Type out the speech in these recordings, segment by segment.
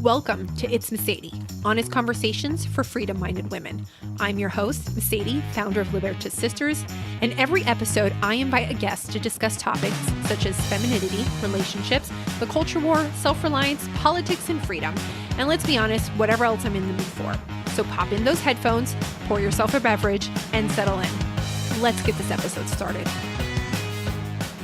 Welcome to It's Meseidy, honest conversations for freedom-minded women. I'm your host, Meseidy, founder of Libertas Sisters, and every episode I invite a guest to discuss topics such as femininity, relationships, the culture war, self-reliance, politics, and freedom. And let's be honest, whatever else I'm in the mood for. So pop in those headphones, pour yourself a beverage, and settle in. Let's get this episode started.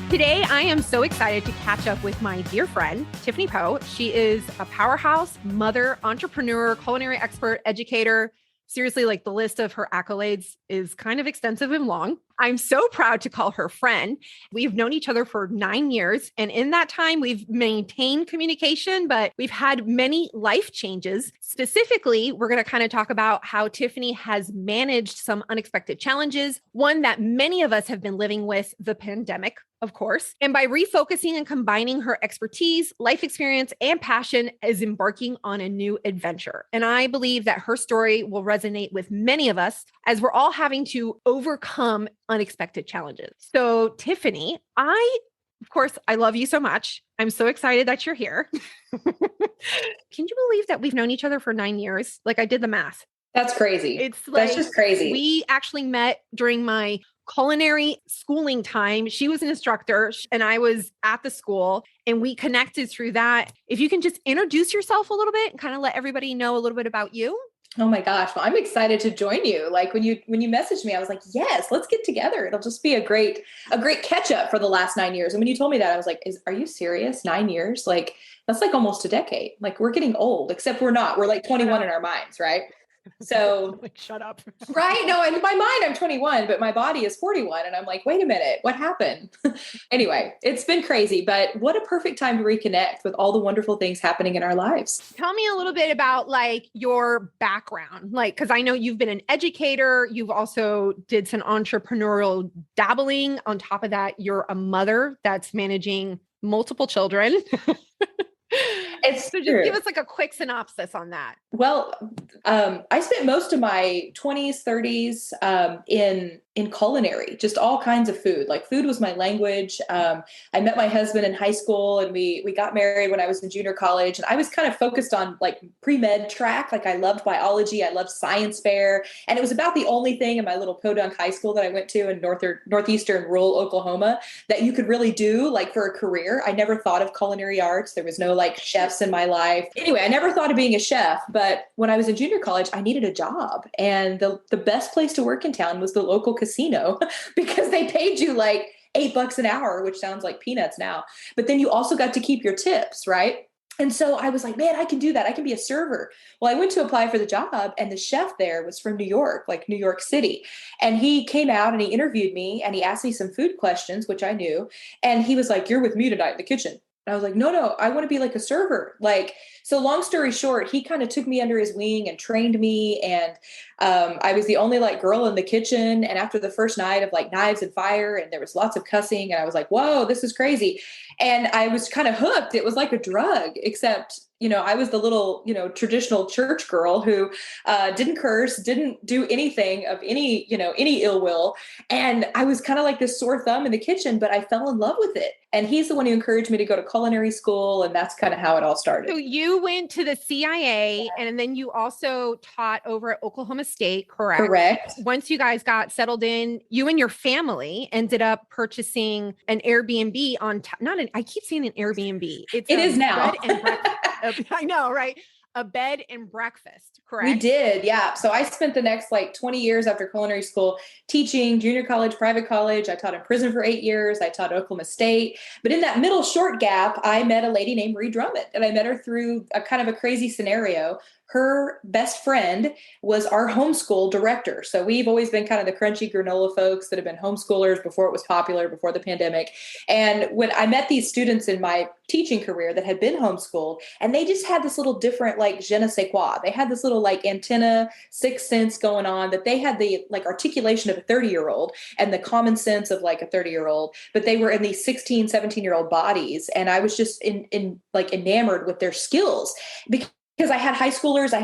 Today, I am so excited to catch up with my dear friend, Tiffany Poe. She is a powerhouse mother, entrepreneur, culinary expert, educator. Seriously, like the list of her accolades is kind of extensive and long. I'm so proud to call her friend. We've known each other for 9 years. And in that time, we've maintained communication, but we've had many life changes. Specifically, we're going to kind of talk about how Tiffany has managed some unexpected challenges, one that many of us have been living with, the pandemic, of course. And by refocusing and combining her expertise, life experience, and passion is embarking on a new adventure. And I believe that her story will resonate with many of us as we're all having to overcome unexpected challenges. So Tiffany, of course, I love you so much. I'm so excited that you're here. Can you believe that we've known each other for 9 years? Like I did the math. That's crazy. It's like, that's just crazy. We actually met during my culinary schooling time. She was an instructor and I was at the school and we connected through that. If you can just introduce yourself a little bit and kind of let everybody know a little bit about you. Oh my gosh. Well, I'm excited to join you. Like when you messaged me, I was like, yes, let's get together. It'll just be a great catch up for the last 9 years. And when you told me that, I was like, are you serious? 9 years? Like that's like almost a decade. Like we're getting old, except we're not. We're like 21 in our minds, right? So like, shut up. Right. No, in my mind, I'm 21, but my body is 41. And I'm like, wait a minute, what happened? Anyway, it's been crazy, but what a perfect time to reconnect with all the wonderful things happening in our lives. Tell me a little bit about like your background, like, cause I know you've been an educator. You've also did some entrepreneurial dabbling. On top of that, you're a mother that's managing multiple children. So just give us like a quick synopsis on that. Well, I spent most of my 20s, 30s in culinary, just all kinds of food. Like food was my language. I met my husband in high school and we got married when I was in junior college. And I was kind of focused on like pre-med track. Like I loved biology. I loved science fair. And it was about the only thing in my little podunk high school that I went to in northeastern rural Oklahoma that you could really do like for a career. I never thought of culinary arts. There was no like chefs in my life. Anyway, I never thought of being a chef, but when I was in junior college, I needed a job. And the best place to work in town was the local casino because they paid you like $8 an hour, which sounds like peanuts now. But then you also got to keep your tips, right? And so I was like, man, I can do that. I can be a server. Well, I went to apply for the job and the chef there was from New York, like New York City. And he came out and he interviewed me and he asked me some food questions, which I knew. And he was like, you're with me tonight in the kitchen. I was like, no, I want to be like a server. Like, so long story short, he kind of took me under his wing and trained me. And I was the only like girl in the kitchen. And after the first night of like knives and fire, and there was lots of cussing, and I was like, whoa, this is crazy. And I was kind of hooked. It was like a drug, except, I was the little, traditional church girl who didn't curse, didn't do anything of any ill will. And I was kind of like this sore thumb in the kitchen, but I fell in love with it. And he's the one who encouraged me to go to culinary school. And that's kind of how it all started. So you went to the CIA and then you also taught over at Oklahoma State, correct? Correct. Once you guys got settled in, you and your family ended up purchasing an Airbnb I keep saying an Airbnb. It is now. I know, right? A bed and breakfast, correct? We did, yeah. So I spent the next like 20 years after culinary school teaching junior college, private college. I taught in prison for 8 years. I taught at Oklahoma State. But in that middle short gap, I met a lady named Marie Drummond. And I met her through a kind of a crazy scenario. Her best friend was our homeschool director. So we've always been kind of the crunchy granola folks that have been homeschoolers before it was popular, before the pandemic. And when I met these students in my teaching career that had been homeschooled, and they just had this little different, like, je ne sais quoi. They had this little like antenna, sixth sense going on, that they had the like articulation of a 30-year-old and the common sense of like a 30-year-old, but they were in these 16, 17-year-old bodies. And I was just in like enamored with their skills because I had high schoolers, I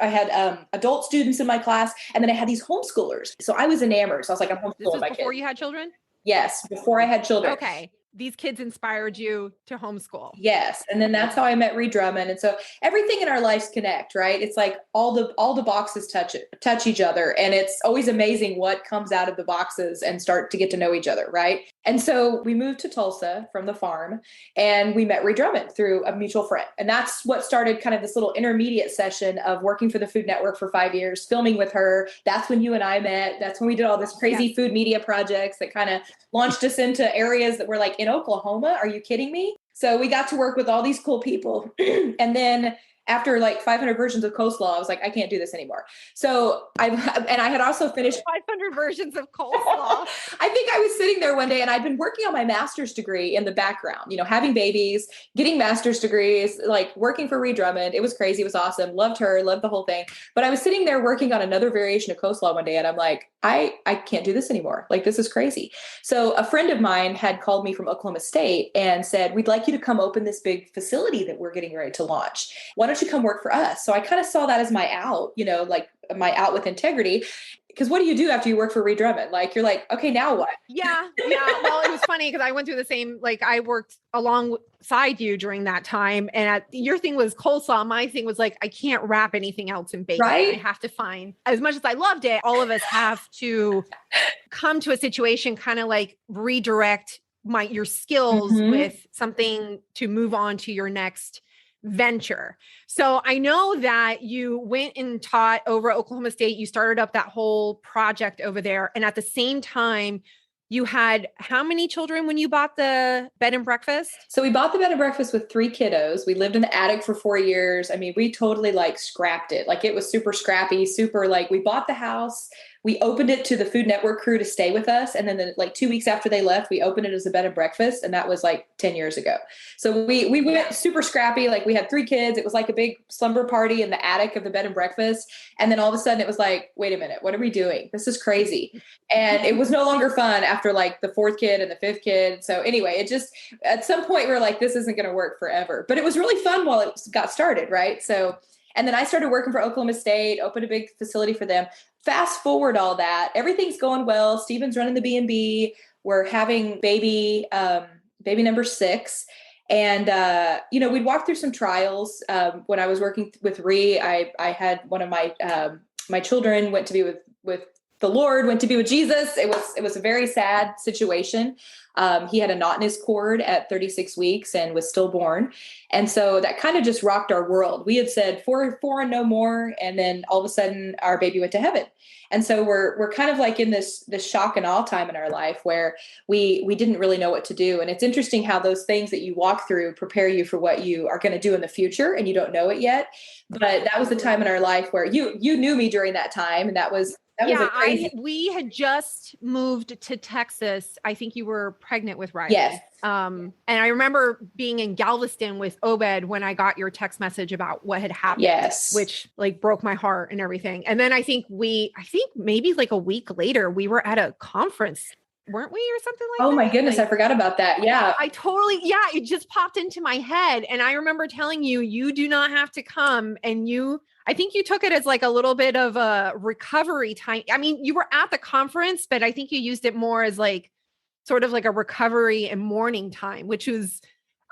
had adult students in my class, and then I had these homeschoolers. So I was enamored. So I was like, I'm homeschooling my kids. Before you had children? Yes, before I had children. Okay. these kids inspired you to homeschool. Yes. And then that's how I met Reed Drummond. And so everything in our lives connect, right? It's like all the boxes touch each other. And it's always amazing what comes out of the boxes and start to get to know each other, right? And so we moved to Tulsa from the farm and we met Reed Drummond through a mutual friend. And that's what started kind of this little intermediate session of working for the Food Network for 5 years, filming with her. That's when you and I met. That's when we did all this crazy food media projects that kind of launched us into areas that were like, in Oklahoma, are you kidding me? So we got to work with all these cool people. And then after like 500 versions of coleslaw, I was like, I can't do this anymore. So I had also finished 500 versions of coleslaw. I think I was sitting there one day and I'd been working on my master's degree in the background, having babies, getting master's degrees, like working for Reed Drummond. It was crazy. It was awesome. Loved her, loved the whole thing. But I was sitting there working on another variation of coleslaw one day and I'm like, I can't do this anymore. Like, this is crazy. So a friend of mine had called me from Oklahoma State and said, we'd like you to come open this big facility that we're getting ready to launch. Why don't you come work for us? So I kind of saw that as my out, like my out with integrity. Because what do you do after you work for Reed Drummond? Like, you're like, okay, now what? Yeah. Well, it was funny because I went through the same, like I worked alongside you during that time. And your thing was coleslaw. My thing was like, I can't wrap anything else in bacon. Right? I have to find, as much as I loved it, all of us have to come to a situation, kind of like redirect your skills with something to move on to your next venture. So I know that you went and taught over at Oklahoma State. You started up that whole project over there. And at the same time, you had how many children when you bought the bed and breakfast? So we bought the bed and breakfast with 3 kiddos. We lived in the attic for 4 years. I mean, we totally like scrapped it. Like, it was super scrappy, super like, we bought the house. We opened it to the Food Network crew to stay with us. And then like 2 weeks after they left, we opened it as a bed and breakfast. And that was like 10 years ago. So we went super scrappy. Like, we had 3 kids. It was like a big slumber party in the attic of the bed and breakfast. And then all of a sudden it was like, wait a minute, what are we doing? This is crazy. And it was no longer fun after like the 4th kid and the 5th kid. So anyway, it just, at some point we were like, this isn't going to work forever, but it was really fun while it got started. Right. So, and then I started working for Oklahoma State, opened a big facility for them. Fast forward all that, everything's going well. Steven's running the B&B. We're having baby number 6. And, we'd walk through some trials. When I was working with Ree, I had one of my children went to be with the Lord, went to be with Jesus. It was a very sad situation. He had a knot in his cord at 36 weeks and was stillborn. And so that kind of just rocked our world. We had said four and no more. And then all of a sudden our baby went to heaven. And so we're kind of like in this shock and awe time in our life where we didn't really know what to do. And it's interesting how those things that you walk through prepare you for what you are going to do in the future, and you don't know it yet. But that was the time in our life where you knew me during that time. And that was crazy. We had just moved to Texas. I think you were pregnant with Riley. Yes. And I remember being in Galveston with Obed when I got your text message about what had happened. Yes. Which like broke my heart and everything. And then I think maybe like a week later, we were at a conference, weren't we, or something like that? Oh my goodness. I forgot about that. Yeah. It just popped into my head. And I remember telling you, you do not have to come. And I think you took it as like a little bit of a recovery time. I mean, you were at the conference, but I think you used it more as like sort of like a recovery and mourning time, which was,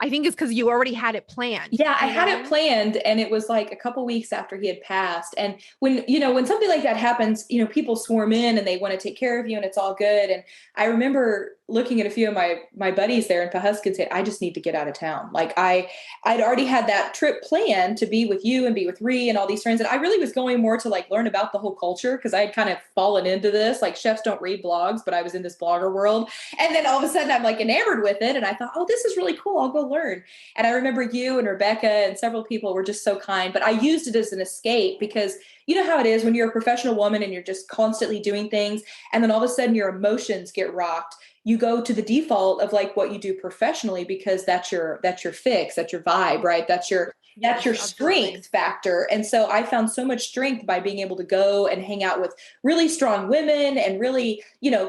I think, is because you already had it planned. Yeah, I had it planned, and it was like a couple weeks after he had passed. And when something like that happens, people swarm in and they want to take care of you, and it's all good. And I remember looking at a few of my buddies there in Pawhuska and saying, I just need to get out of town. Like I'd already had that trip planned to be with you and be with Ree and all these friends. And I really was going more to like learn about the whole culture, because I had kind of fallen into this, like chefs don't read blogs, but I was in this blogger world. And then all of a sudden I'm like enamored with it. And I thought, oh, this is really cool. I'll go learn. And I remember you and Rebecca and several people were just so kind, but I used it as an escape, because you know how it is when you're a professional woman and you're just constantly doing things. And then all of a sudden your emotions get rocked. You go to the default of like what you do professionally, because that's your fix, that's your vibe, right? That's your that's Yes, your absolutely. strength factor. And so I found so much strength by being able to go and hang out with really strong women and really,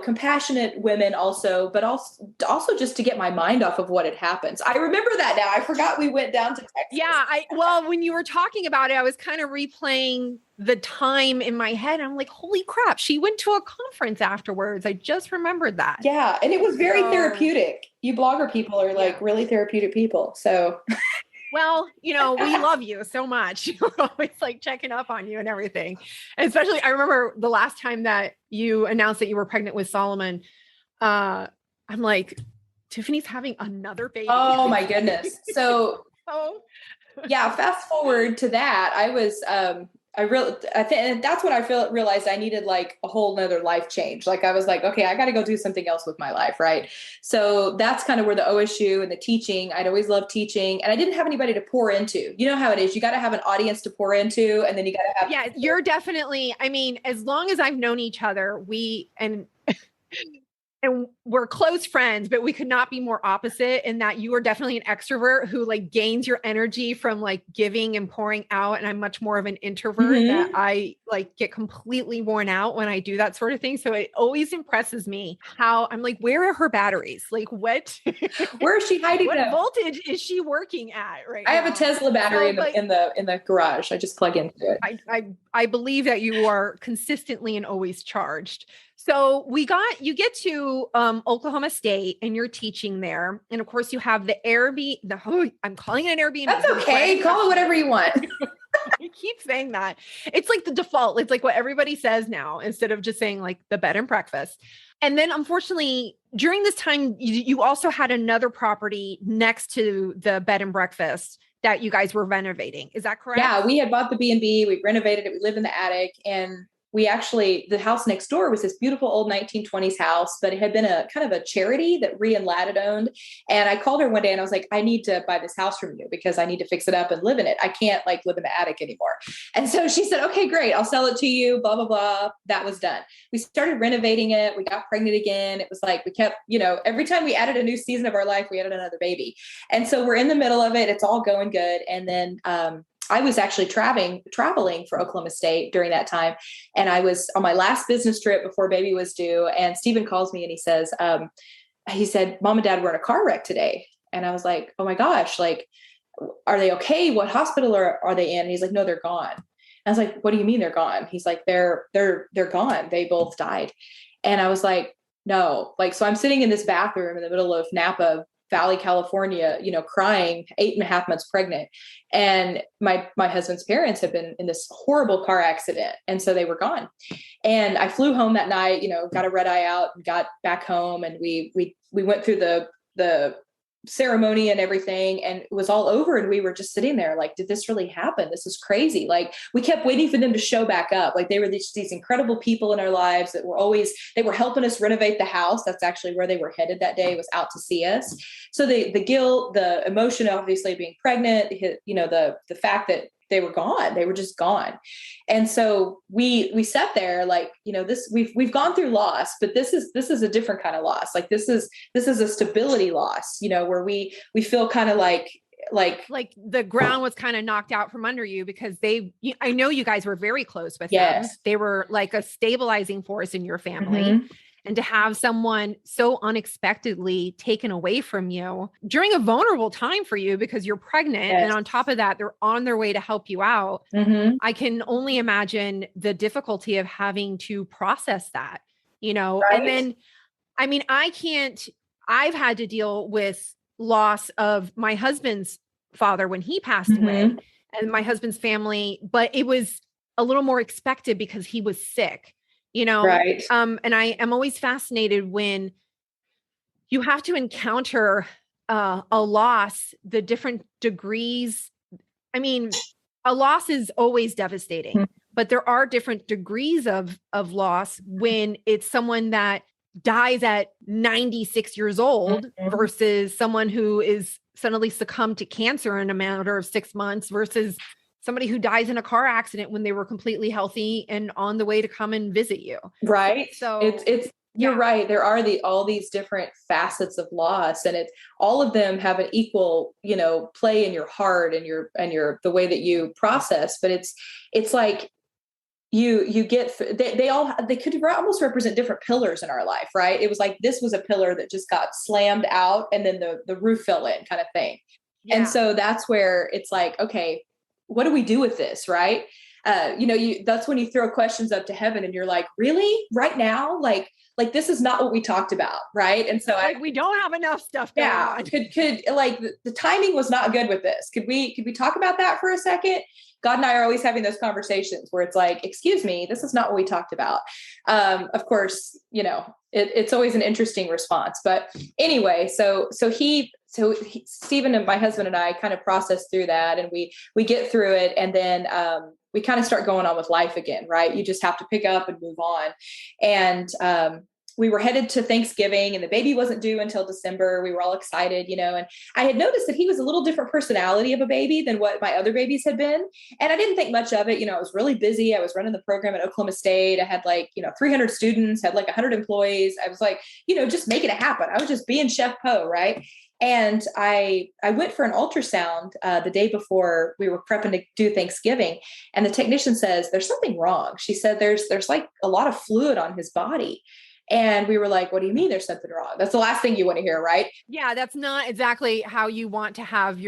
compassionate women also, but also just to get my mind off of what had happened. So I remember that now. I forgot we went down to Texas. Yeah, well, when you were talking about it, I was kind of replaying the time in my head. I'm like, holy crap, she went to a conference afterwards. I just remembered that. Yeah. And it was very therapeutic. You blogger people are like Yeah. really therapeutic people. So Well, we love you so much. We're always like checking up on you and everything. And especially, I remember the last time that you announced that you were pregnant with Solomon. I'm like, Tiffany's having another baby. oh my goodness. So Oh, yeah, fast forward to that. I think that's when realized I needed like a whole nother life change. Like I was like, okay, I got to go do something else with my life. Right. So that's kind of where the OSU and the teaching, I'd always loved teaching, and I didn't have anybody to pour into. You know how it is. You got to have an audience to pour into, and then you got to have. yeah, you're definitely, as long as I've known each other, and we're close friends, but we could not be more opposite in that you are definitely an extrovert who like gains your energy from like giving and pouring out. And I'm much more of an introvert that I like get completely worn out when I do that sort of thing. So it always impresses me how I'm like, where are her batteries? Like where is she hiding what them? voltage is she working at right now? I have a Tesla battery in the garage. I just plug into it. I believe that you are consistently and always charged. So you get to Oklahoma State and you're teaching there. And of course you have the Airbnb, I'm calling it an Airbnb. That's okay. Call it whatever you want. I keep saying that. It's like the default. It's like what everybody says now, instead of just saying like the bed and breakfast. And then unfortunately, during this time, you also had another property next to the bed and breakfast that you guys were renovating. Is that correct? Yeah, we had bought the B&B, we renovated it, we lived in the attic, and the house next door was this beautiful old 1920s house, but it had been a kind of a charity that Rhea and Ladd had owned. And I called her one day and I was like, I need to buy this house from you because I need to fix it up and live in it. I can't like live in the attic anymore. And so she said, okay, great. I'll sell it to you, blah, blah, blah. That was done. We started renovating it. We got pregnant again. It was like, we kept, every time we added a new season of our life, we added another baby. And so we're in the middle of it. It's all going good. And then, I was actually traveling for Oklahoma State during that time. And I was on my last business trip before baby was due. And Stephen calls me and he said, Mom and Dad were in a car wreck today. And I was like, oh my gosh, like, are they okay? What hospital are they in? And he's like, no, they're gone. And I was like, what do you mean they're gone? He's like, they're gone. They both died. And I was like, no, like, so I'm sitting in this bathroom in the middle of Napa Valley, California, crying, 8.5 months pregnant. And my husband's parents had been in this horrible car accident. And so they were gone. And I flew home that night, got a red eye out and got back home. And we went through the ceremony and everything, and it was all over. And we were just sitting there like, did this really happen? This is crazy. Like we kept waiting for them to show back up. Like they were these incredible people in our lives that they were helping us renovate the house. That's actually where they were headed that day, was out to see us. So the guilt, the emotion, obviously being pregnant, the fact that they were gone, they were just gone. And so we sat there like, we've gone through loss, but this is a different kind of loss. Like this is a stability loss, where we feel kind of like the ground was kind of knocked out from under you, because I know you guys were very close with them. Yes. They were like a stabilizing force in your family. And to have someone so unexpectedly taken away from you during a vulnerable time for you because you're pregnant. Yes. And on top of that, they're on their way to help you out. I can only imagine the difficulty of having to process that, Right. And then, I've had to deal with loss of my husband's father when he passed away, and my husband's family, but it was a little more expected because he was sick. Right. And I am always fascinated when you have to encounter a loss, the different degrees. A loss is always devastating, but there are different degrees of loss when it's someone that dies at 96 years old versus someone who is suddenly succumbed to cancer in a matter of 6 months versus somebody who dies in a car accident when they were completely healthy and on the way to come and visit you. Right. So you're right. There are all these different facets of loss, and all of them have an equal, play in your heart and the way that you process. But it's like you get, they could almost represent different pillars in our life, right? It was like, this was a pillar that just got slammed out and then the roof fell in, kind of thing. Yeah. And so that's where it's like, okay, what do we do with this? Right. That's when you throw questions up to heaven and you're like, really, right now? Like this is not what we talked about. Right. And so we don't have enough stuff going on. Could like the timing was not good with this. Could we talk about that for a second? God and I are always having those conversations where it's like, excuse me, this is not what we talked about. Of course, it's always an interesting response, but anyway, so Stephen and my husband and I kind of process through that, and we get through it. And then, we kind of start going on with life again, right? You just have to pick up and move on. And, we were headed to Thanksgiving, and the baby wasn't due until December. We were all excited, and I had noticed that he was a little different personality of a baby than what my other babies had been. And I didn't think much of it. I was really busy. I was running the program at Oklahoma State. I had 300 students, had 100 employees. I was just making it happen. I was just being Chef Poe. Right. And I went for an ultrasound the day before we were prepping to do Thanksgiving. And the technician says, there's something wrong. She said, there's a lot of fluid on his body. And we were like, what do you mean there's something wrong? That's the last thing you want to hear, right? Yeah, that's not exactly how you want to have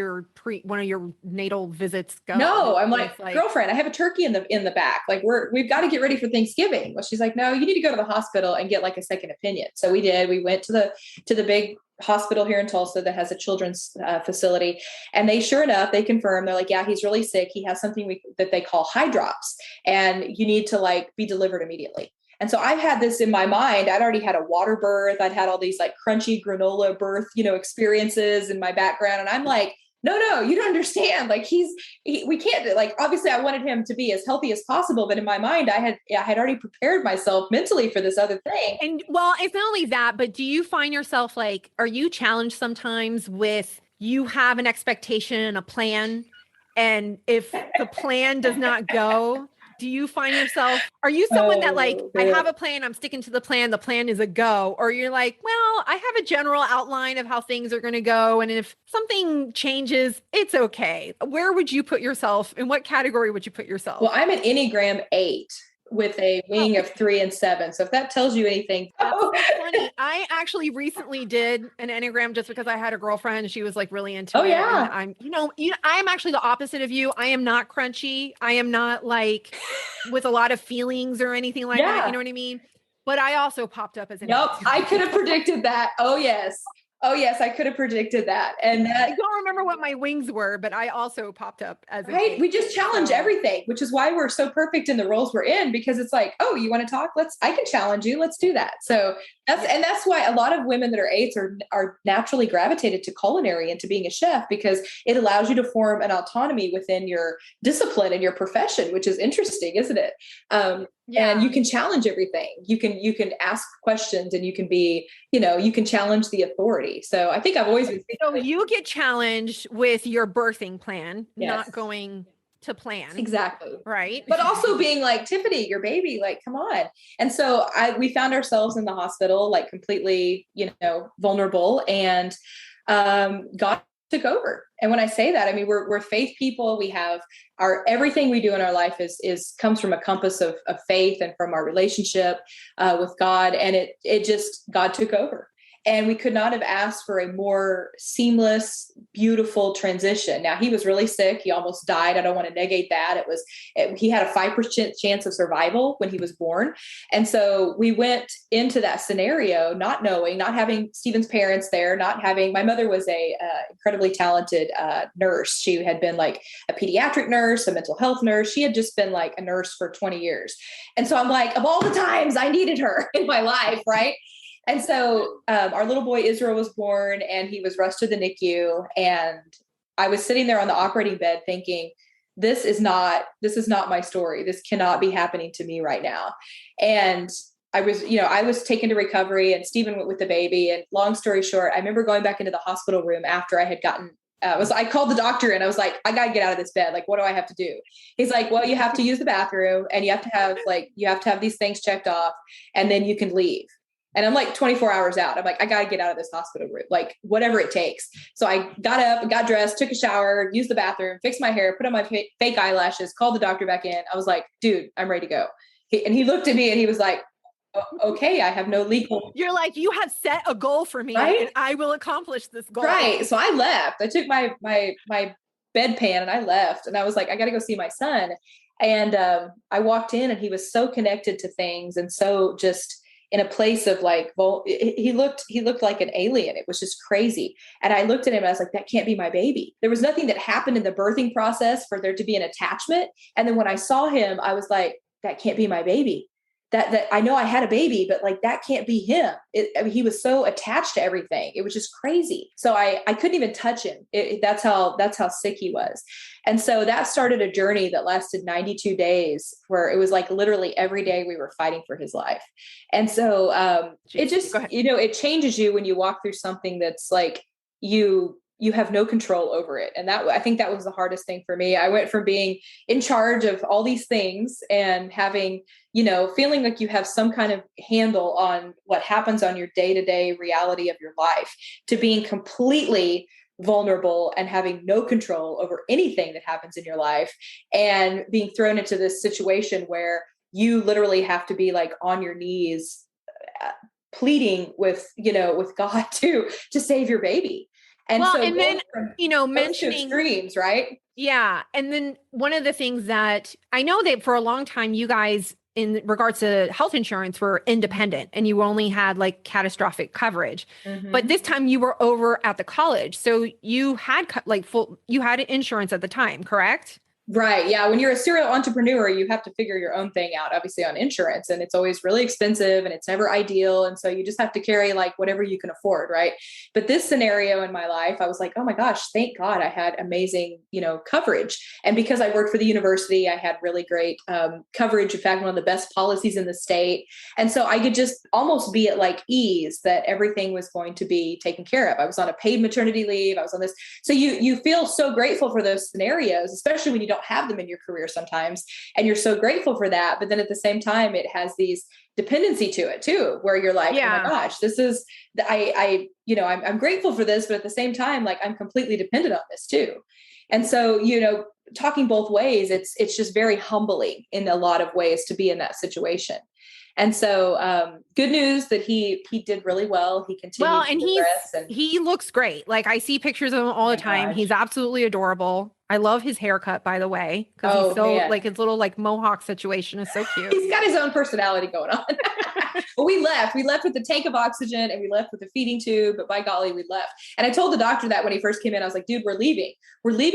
one of your natal visits go. No, I'm like, girlfriend, I have a turkey in the back. Like we've got to get ready for Thanksgiving. Well, she's like, no, you need to go to the hospital and get a second opinion. So we did. We went to the big hospital here in Tulsa that has a children's facility. And they, sure enough, they confirmed, they're like, yeah, he's really sick. He has something that they call hydrops, and you need to be delivered immediately. And so I've had this in my mind. I'd already had a water birth. I'd had all these crunchy granola birth, experiences in my background. And I'm like, no, you don't understand. We can't, obviously I wanted him to be as healthy as possible. But in my mind, I had already prepared myself mentally for this other thing. And well, it's not only that, but do you find yourself are you challenged sometimes with, you have an expectation and a plan, and if the plan does not go, do you find yourself, are you someone that I have a plan, I'm sticking to the plan is a go? Or you're like, well, I have a general outline of how things are going to go, and if something changes, it's okay. Where would you put yourself? In what category would you put yourself? Well, I'm an Enneagram 8 with a wing of 3 and 7. So if that tells you anything. That's so funny. I actually recently did an Enneagram just because I had a girlfriend and she was really into it. Yeah. And I'm actually the opposite of you. I am not crunchy. I am not with a lot of feelings or anything like that. You know what I mean? But I also popped up as an. Nope. I could have predicted that. Oh yes, I could have predicted that. And I don't remember what my wings were, but I also popped up as right. We just challenge everything, which is why we're so perfect in the roles we're in, because it's like, oh, you want to talk? I can challenge you. Let's do that. So that's why a lot of women that are 8s are naturally gravitated to culinary and to being a chef, because it allows you to form an autonomy within your discipline and your profession, which is interesting, isn't it? And you can challenge everything. You can ask questions, and you can be, you can challenge the authority. So I think I've always been. So you get challenged with your birthing plan, not going to plan. Exactly. Right. But also being like, Tiffany, your baby, come on. And so we found ourselves in the hospital, completely, vulnerable, and God took over. And when I say that, I mean, we're faith people. We have everything we do in our life is comes from a compass of faith and from our relationship with God. And God took over. And we could not have asked for a more seamless, beautiful transition. Now, he was really sick. He almost died. I don't want to negate that. He had a 5% chance of survival when he was born. And so we went into that scenario, not knowing, not having Stephen's parents there, my mother was a incredibly talented nurse. She had been a pediatric nurse, a mental health nurse. She had just been a nurse for 20 years. And so I'm of all the times I needed her in my life, right? And so our little boy Israel was born, and he was rushed to the NICU. And I was sitting there on the operating bed thinking, this is not my story. This cannot be happening to me right now. And I was taken to recovery, and Stephen went with the baby. And long story short, I remember going back into the hospital room after I had gotten I called the doctor, and I was like, I got to get out of this bed. What do I have to do? He's like, well, you have to use the bathroom, and you have to have these things checked off, and then you can leave. And I'm like 24 hours out. I'm like, I got to get out of this hospital room, like whatever it takes. So I got up, got dressed, took a shower, used the bathroom, fixed my hair, put on my fake eyelashes, called the doctor back in. I was like, dude, I'm ready to go. And he looked at me and he was like, okay, I have no legal. You're like, you have set a goal for me, right? And I will accomplish this goal. Right. So I left. I took my bedpan and I left, and I was like, I got to go see my son. And I walked in and he was so connected to things and so just in a place of like, he looked like an alien. It was just crazy. And I looked at him and I was like, that can't be my baby. There was nothing that happened in the birthing process for there to be an attachment. And then when I saw him, I was like, that can't be my baby. That I know I had a baby, but like, that can't be him. I mean, he was so attached to everything. It was just crazy. So I couldn't even touch him. That's how sick he was. And so that started a journey that lasted 92 days where it was like literally every day we were fighting for his life. And so it just, it changes you when you walk through something that's like, you have no control over it. And I think that was the hardest thing for me. I went from being in charge of all these things and having, feeling like you have some kind of handle on what happens on your day-to-day reality of your life, to being completely vulnerable and having no control over anything that happens in your life, and being thrown into this situation where you literally have to be like on your knees, pleading with God to save your baby. And well, so and then, mentioning extremes, right? Yeah. And then one of the things that I know that for a long time, you guys in regards to health insurance were independent and you only had like catastrophic coverage. Mm-hmm. But this time you were over at the college. So you had you had insurance at the time, correct? Right. Yeah. When you're a serial entrepreneur, you have to figure your own thing out, obviously, on insurance. And it's always really expensive and it's never ideal. And so you just have to carry like whatever you can afford. Right. But this scenario in my life, I was like, oh my gosh, thank God I had amazing, coverage. And because I worked for the university, I had really great coverage. In fact, one of the best policies in the state. And so I could just almost be at like ease that everything was going to be taken care of. I was on a paid maternity leave. I was on this. So you feel so grateful for those scenarios, especially when you don't have them in your career sometimes. And you're so grateful for that. But then at the same time, it has these dependency to it too, where you're like, oh my gosh, this is, I'm grateful for this, but at the same time, like I'm completely dependent on this too. And so, talking both ways, it's just very humbling in a lot of ways to be in that situation. And so, good news that he did really well. He continued. Well, and he looks great. Like I see pictures of him all the time. Gosh. He's absolutely adorable. I love his haircut, by the way, because he's so like his little like mohawk situation is so cute. He's got his own personality going on. But we left with the tank of oxygen and we left with the feeding tube, but by golly, we left. And I told the doctor that when he first came in, I was like, dude, we're leaving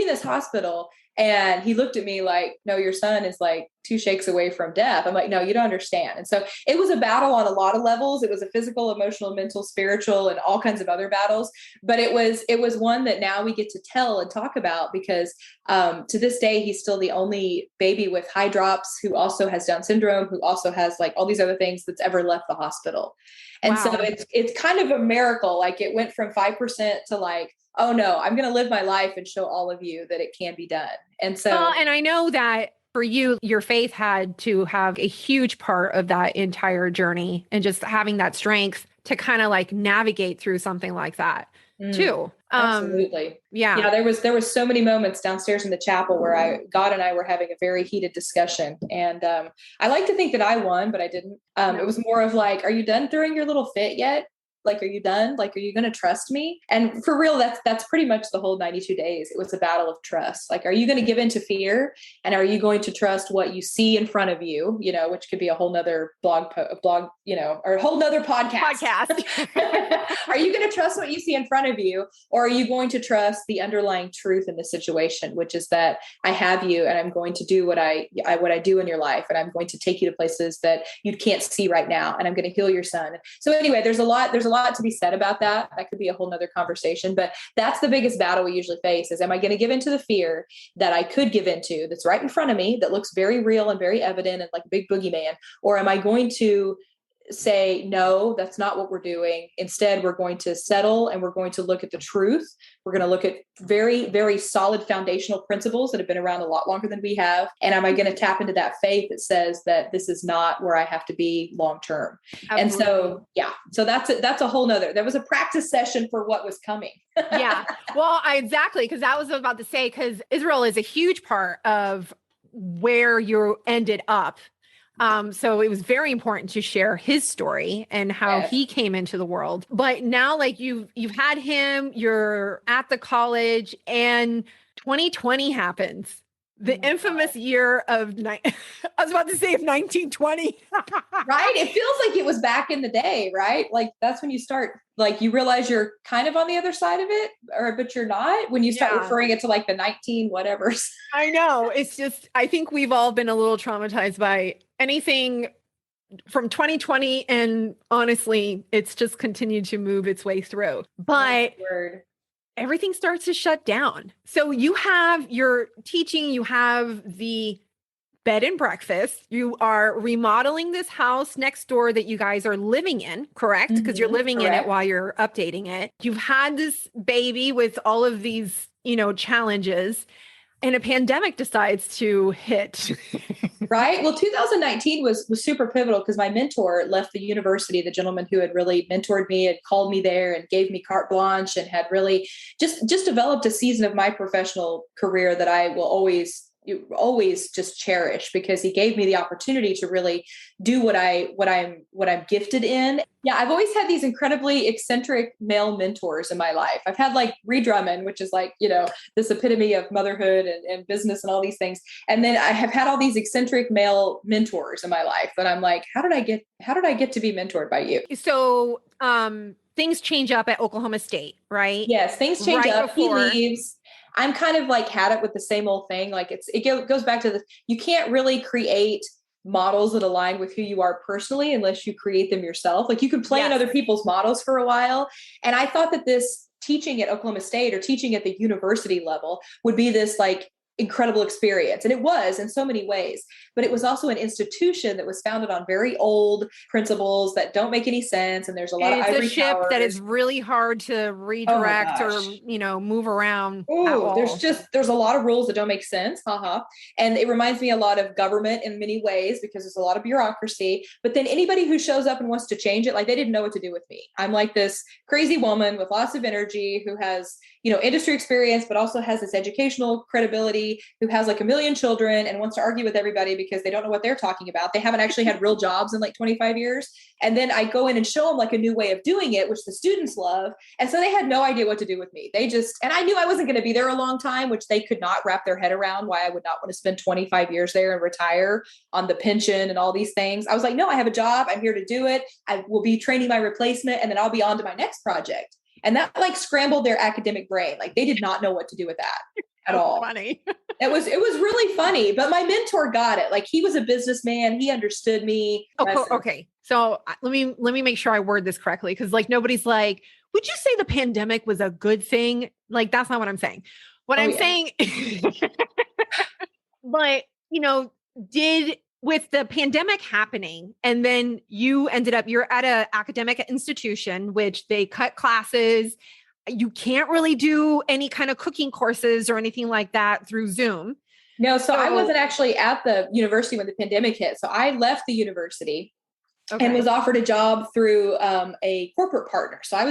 this hospital. And he looked at me like, no, your son is like 2 shakes away from death. I'm like, no, you don't understand. And so it was a battle on a lot of levels. It was a physical, emotional, mental, spiritual, and all kinds of other battles. But it was one that now we get to tell and talk about because to this day, he's still the only baby with high drops who also has Down syndrome, who also has like all these other things that's ever left the hospital. And so it's kind of a miracle. Like it went from 5% to like, oh no, I'm going to live my life and show all of you that it can be done. And so, and I know that for you, your faith had to have a huge part of that entire journey and just having that strength to kind of like navigate through something like that too. Absolutely. Yeah. Yeah. There was so many moments downstairs in the chapel where God and I were having a very heated discussion. And I like to think that I won, but I didn't. No. It was more of like, are you done throwing your little fit yet? Like, are you done? Like, are you going to trust me? And for real, that's pretty much the whole 92 days. It was a battle of trust. Like, are you going to give in to fear? And are you going to trust what you see in front of you, which could be a whole nother blog, or a whole nother podcast. Are you going to trust what you see in front of you? Or are you going to trust the underlying truth in the situation, which is that I have you and I'm going to do what I do in your life. And I'm going to take you to places that you can't see right now. And I'm going to heal your son. So anyway, there's a lot to be said about that. That could be a whole nother conversation, but that's the biggest battle we usually face is, am I going to give into the fear that I could give into that's right in front of me, that looks very real and very evident and like a big boogeyman? Or am I going to say, no, that's not what we're doing. Instead, we're going to settle and we're going to look at the truth. We're going to look at very, very solid foundational principles that have been around a lot longer than we have. And am I going to tap into that faith that says that this is not where I have to be long term? And so, so that's a whole nother, that was a practice session for what was coming. Yeah. Well, exactly. Cause that was what I was about to say, because Israel is a huge part of where you ended up. So it was very important to share his story and how he came into the world. But now, like you've had him, you're at the college, and 2020 happens. The infamous year of I was about to say of 1920. Right? It feels like it was back in the day, right? Like that's when you start, like you realize you're kind of on the other side of it, but you're not, when you start referring it to like the 19 whatevers. I know. It's just, I think we've all been a little traumatized by anything from 2020. And honestly, it's just continued to move its way through. But everything starts to shut down. So you have your teaching, you have the bed and breakfast, you are remodeling this house next door that you guys are living in, correct? Because you're living in it while you're updating it. You've had this baby with all of these, challenges, and a pandemic decides to hit. Right. Well, 2019 was super pivotal because my mentor left the university, the gentleman who had really mentored me and called me there and gave me carte blanche and had really just developed a season of my professional career that I will always just cherish, because he gave me the opportunity to really do what I'm gifted in. Yeah, I've always had these incredibly eccentric male mentors in my life. I've had like Reed Drummond, which is like, this epitome of motherhood and business and all these things. And then I have had all these eccentric male mentors in my life that I'm like, how did I get to be mentored by you? So, things change up at Oklahoma State, right? Yes, things change up. Before. He leaves. I'm kind of like had it with the same old thing. Like it goes back to this. You can't really create models that align with who you are personally unless you create them yourself. Like you can play in other people's models for a while. And I thought that this teaching at Oklahoma State or teaching at the university level would be this like incredible experience. And it was in so many ways, but it was also an institution that was founded on very old principles that don't make any sense. And there's a lot of ivory ship towers. That is really hard to redirect or, move around. There's a lot of rules that don't make sense. And it reminds me a lot of government in many ways because there's a lot of bureaucracy, but then anybody who shows up and wants to change it, like they didn't know what to do with me. I'm like this crazy woman with lots of energy who has, industry experience, but also has this educational credibility, who has like a million children and wants to argue with everybody because they don't know what they're talking about. They haven't actually had real jobs in like 25 years. And then I go in and show them like a new way of doing it, which the students love. And so they had no idea what to do with me. And I knew I wasn't going to be there a long time, which they could not wrap their head around why I would not want to spend 25 years there and retire on the pension and all these things. I was like, no, I have a job. I'm here to do it. I will be training my replacement and then I'll be on to my next project. And that like scrambled their academic brain. Like they did not know what to do with that at all. Funny. It was really funny, but my mentor got it. Like he was a businessman. He understood me. Okay. So let me make sure I word this correctly. Cause like, nobody's like, would you say the pandemic was a good thing? Like, that's not what I'm saying. What I'm saying, but with the pandemic happening, and then you're at an academic institution, which they cut classes. You can't really do any kind of cooking courses or anything like that through Zoom. No, so I wasn't actually at the university when the pandemic hit. So I left the university and was offered a job through a corporate partner. So I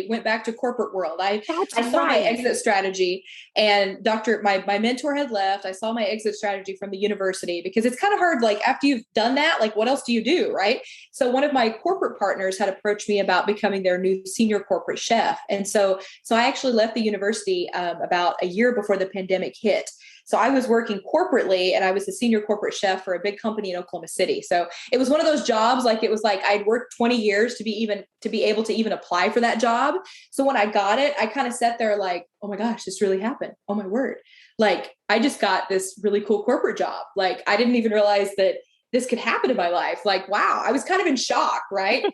went back to corporate world. I saw my exit strategy, and my mentor had left. I saw my exit strategy from the university because it's kind of hard. Like after you've done that, like what else do you do? Right. So one of my corporate partners had approached me about becoming their new senior corporate chef. And so I actually left the university about a year before the pandemic hit. So I was working corporately and I was the senior corporate chef for a big company in Oklahoma City. So it was one of those jobs, like it was like I'd worked 20 years to be able to even apply for that job. So when I got it, I kind of sat there like, oh my gosh, this really happened. Oh my word. Like I just got this really cool corporate job. Like I didn't even realize that this could happen in my life. Like, wow, I was kind of in shock. Right.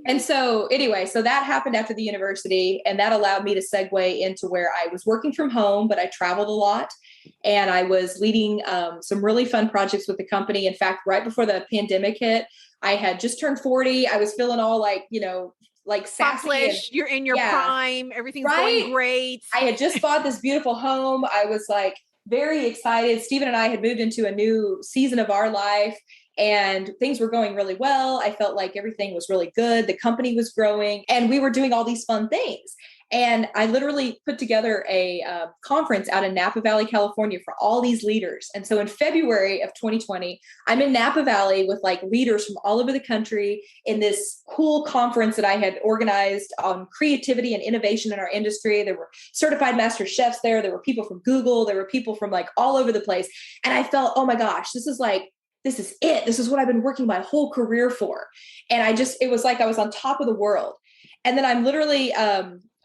And so anyway, so that happened after the university, and that allowed me to segue into where I was working from home, but I traveled a lot. And I was leading some really fun projects with the company. In fact, right before the pandemic hit, I had just turned 40. I was feeling all like, like sassy. And, you're in your prime. Everything's going great. I had just bought this beautiful home. I was like very excited. Stephen and I had moved into a new season of our life and things were going really well. I felt like everything was really good. The company was growing and we were doing all these fun things. And I literally put together a conference out in Napa Valley, California for all these leaders. And so in February of 2020, I'm in Napa Valley with like leaders from all over the country in this cool conference that I had organized on creativity and innovation in our industry. There were certified master chefs there. There were people from Google. There were people from like all over the place. And I felt, oh my gosh, this is it. This is what I've been working my whole career for. And it was like I was on top of the world. And then I'm literally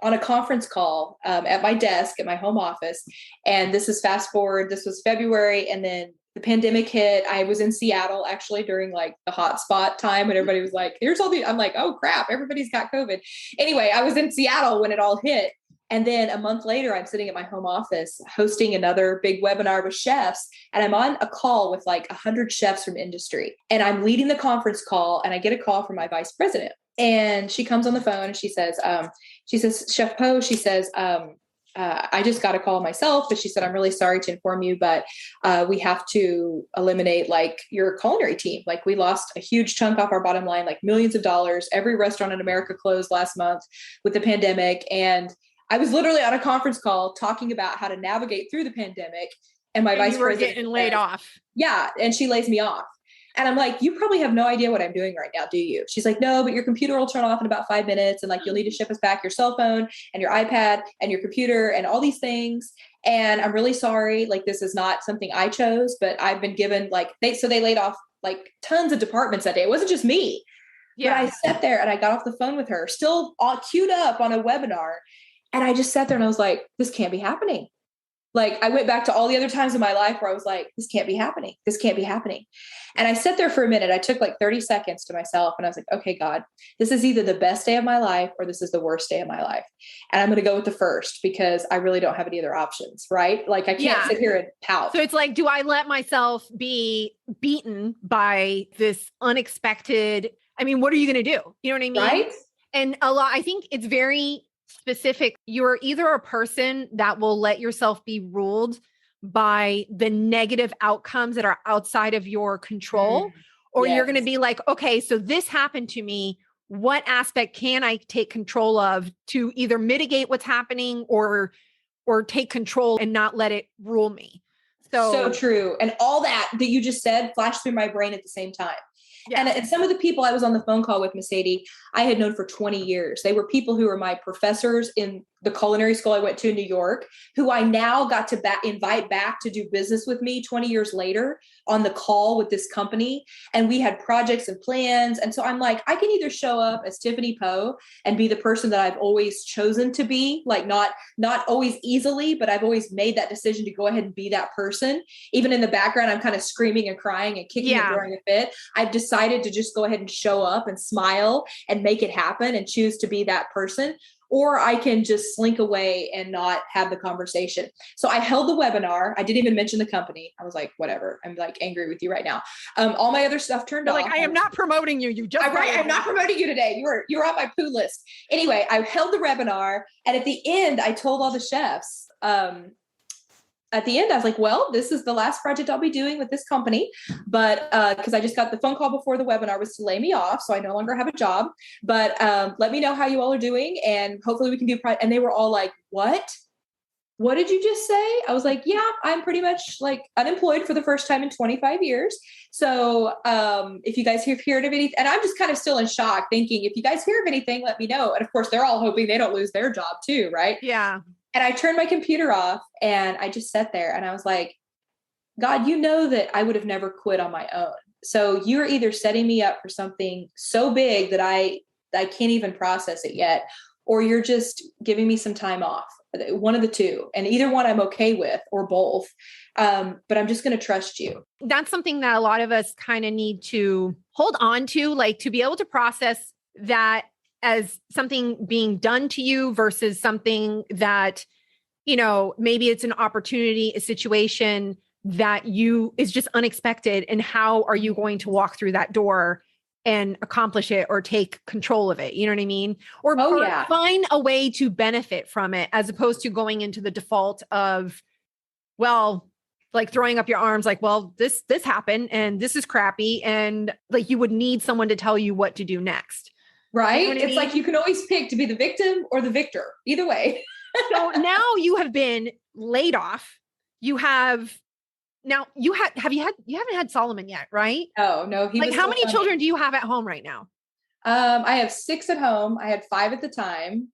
on a conference call at my desk at my home office. And this is fast forward. This was February. And then the pandemic hit. I was in Seattle actually during like the hotspot time when everybody was like, here's all I'm like, oh crap, everybody's got COVID. Anyway, I was in Seattle when it all hit. And then a month later, I'm sitting at my home office hosting another big webinar with chefs. And I'm on a call with like 100 chefs from industry. And I'm leading the conference call and I get a call from my vice president. And she comes on the phone and she says, Chef Poe, she says, I just got a call myself, but she said, I'm really sorry to inform you, but we have to eliminate like your culinary team. Like we lost a huge chunk off our bottom line, like millions of dollars. Every restaurant in America closed last month with the pandemic. And I was literally on a conference call talking about how to navigate through the pandemic. And my vice president getting laid off. Yeah. And she lays me off. And I'm like, you probably have no idea what I'm doing right now, do you? She's like, no, but your computer will turn off in about 5 minutes. And like, you'll need to ship us back your cell phone and your iPad and your computer and all these things. And I'm really sorry. Like, this is not something I chose, but I've been given like, they laid off like tons of departments that day. It wasn't just me. Yeah. But I sat there and I got off the phone with her, still all queued up on a webinar. And I just sat there and I was like, this can't be happening. Like I went back to all the other times in my life where I was like, this can't be happening. This can't be happening. And I sat there for a minute. I took like 30 seconds to myself and I was like, okay, God, this is either the best day of my life or this is the worst day of my life. And I'm going to go with the first because I really don't have any other options. Right. Like I can't sit here and pout. So it's like, do I let myself be beaten by this unexpected, what are you going to do? You know what I mean? Right. And I think it's very specific. You're either a person that will let yourself be ruled by the negative outcomes that are outside of your control, or you're going to be like, okay, so this happened to me. What aspect can I take control of to either mitigate what's happening or take control and not let it rule me? So true. And all that you just said flashed through my brain at the same time. Yeah. And some of the people I was on the phone call with, Meseidy, I had known for 20 years. They were people who were my professors in the culinary school I went to in New York, who I now got to invite back to do business with me 20 years later on the call with this company. And we had projects and plans. And so I'm like, I can either show up as Tiffany Poe and be the person that I've always chosen to be, like not always easily, but I've always made that decision to go ahead and be that person. Even in the background, I'm kind of screaming and crying and kicking and throwing a fit. I've decided to just go ahead and show up and smile and make it happen and choose to be that person. Or I can just slink away and not have the conversation. So I held the webinar. I didn't even mention the company. I was like, whatever. I'm like angry with you right now. All my other stuff turned off. Like, I am not promoting you. You just I'm not promoting you today. You're on my poo list. Anyway, I held the webinar, and at the end, I told all the chefs. At the end, I was like, well, this is the last project I'll be doing with this company. But because I just got the phone call before the webinar was to lay me off. So I no longer have a job. But let me know how you all are doing. And hopefully we can do and they were all like, what? What did you just say? I was like, yeah, I'm pretty much like unemployed for the first time in 25 years. So if you guys have heard of anything, and I'm just kind of still in shock thinking, if you guys hear of anything, let me know. And of course, they're all hoping they don't lose their job too, right? Yeah. And I turned my computer off and I just sat there and I was like, God, you know that I would have never quit on my own. So you're either setting me up for something so big that I can't even process it yet, or you're just giving me some time off. One of the two. And either one I'm okay with, or both. But I'm just going to trust you. That's something that a lot of us kind of need to hold on to, like to be able to process that as something being done to you versus something that maybe it's an opportunity, a situation that is just unexpected. And how are you going to walk through that door and accomplish it or take control of it? You know what I mean? Or find a way to benefit from it, as opposed to going into the default of, well, like throwing up your arms, like, well, this happened and this is crappy. And like, you would need someone to tell you what to do next. Right. You know it's like, you can always pick to be the victim or the victor, either way. So now you have been laid off. You haven't had Solomon yet, right? Oh, no. Like, how many children do you have at home right now? I have 6 at home. I had 5 at the time.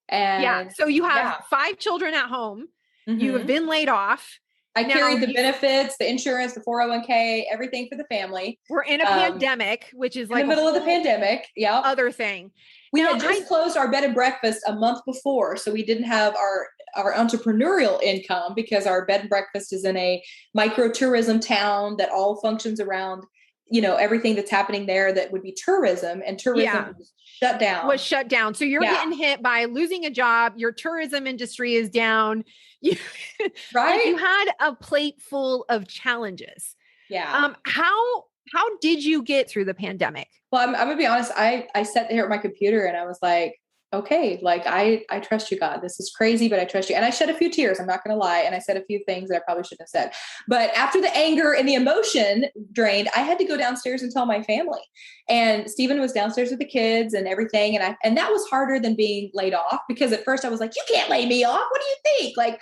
And so you have 5 children at home. Mm-hmm. You have been laid off. I carried the benefits, the insurance, the 401k, everything for the family. We're in a pandemic, which is like in the middle of the pandemic. Yeah. Other thing. We had just closed our bed and breakfast a month before. So we didn't have our entrepreneurial income, because our bed and breakfast is in a micro tourism town that all functions around, everything that's happening there that would be tourism, and tourism was shut down. So you're getting hit by losing a job. Your tourism industry is down. Right. You had a plate full of challenges. Yeah. How did you get through the pandemic? Well, I'm going to be honest. I sat there at my computer and I was like, okay, like I trust you, God. This is crazy, but I trust you. And I shed a few tears. I'm not going to lie. And I said a few things that I probably shouldn't have said. But after the anger and the emotion drained, I had to go downstairs and tell my family. And Stephen was downstairs with the kids and everything. And that was harder than being laid off, because at first I was like, you can't lay me off. What do you think? Like,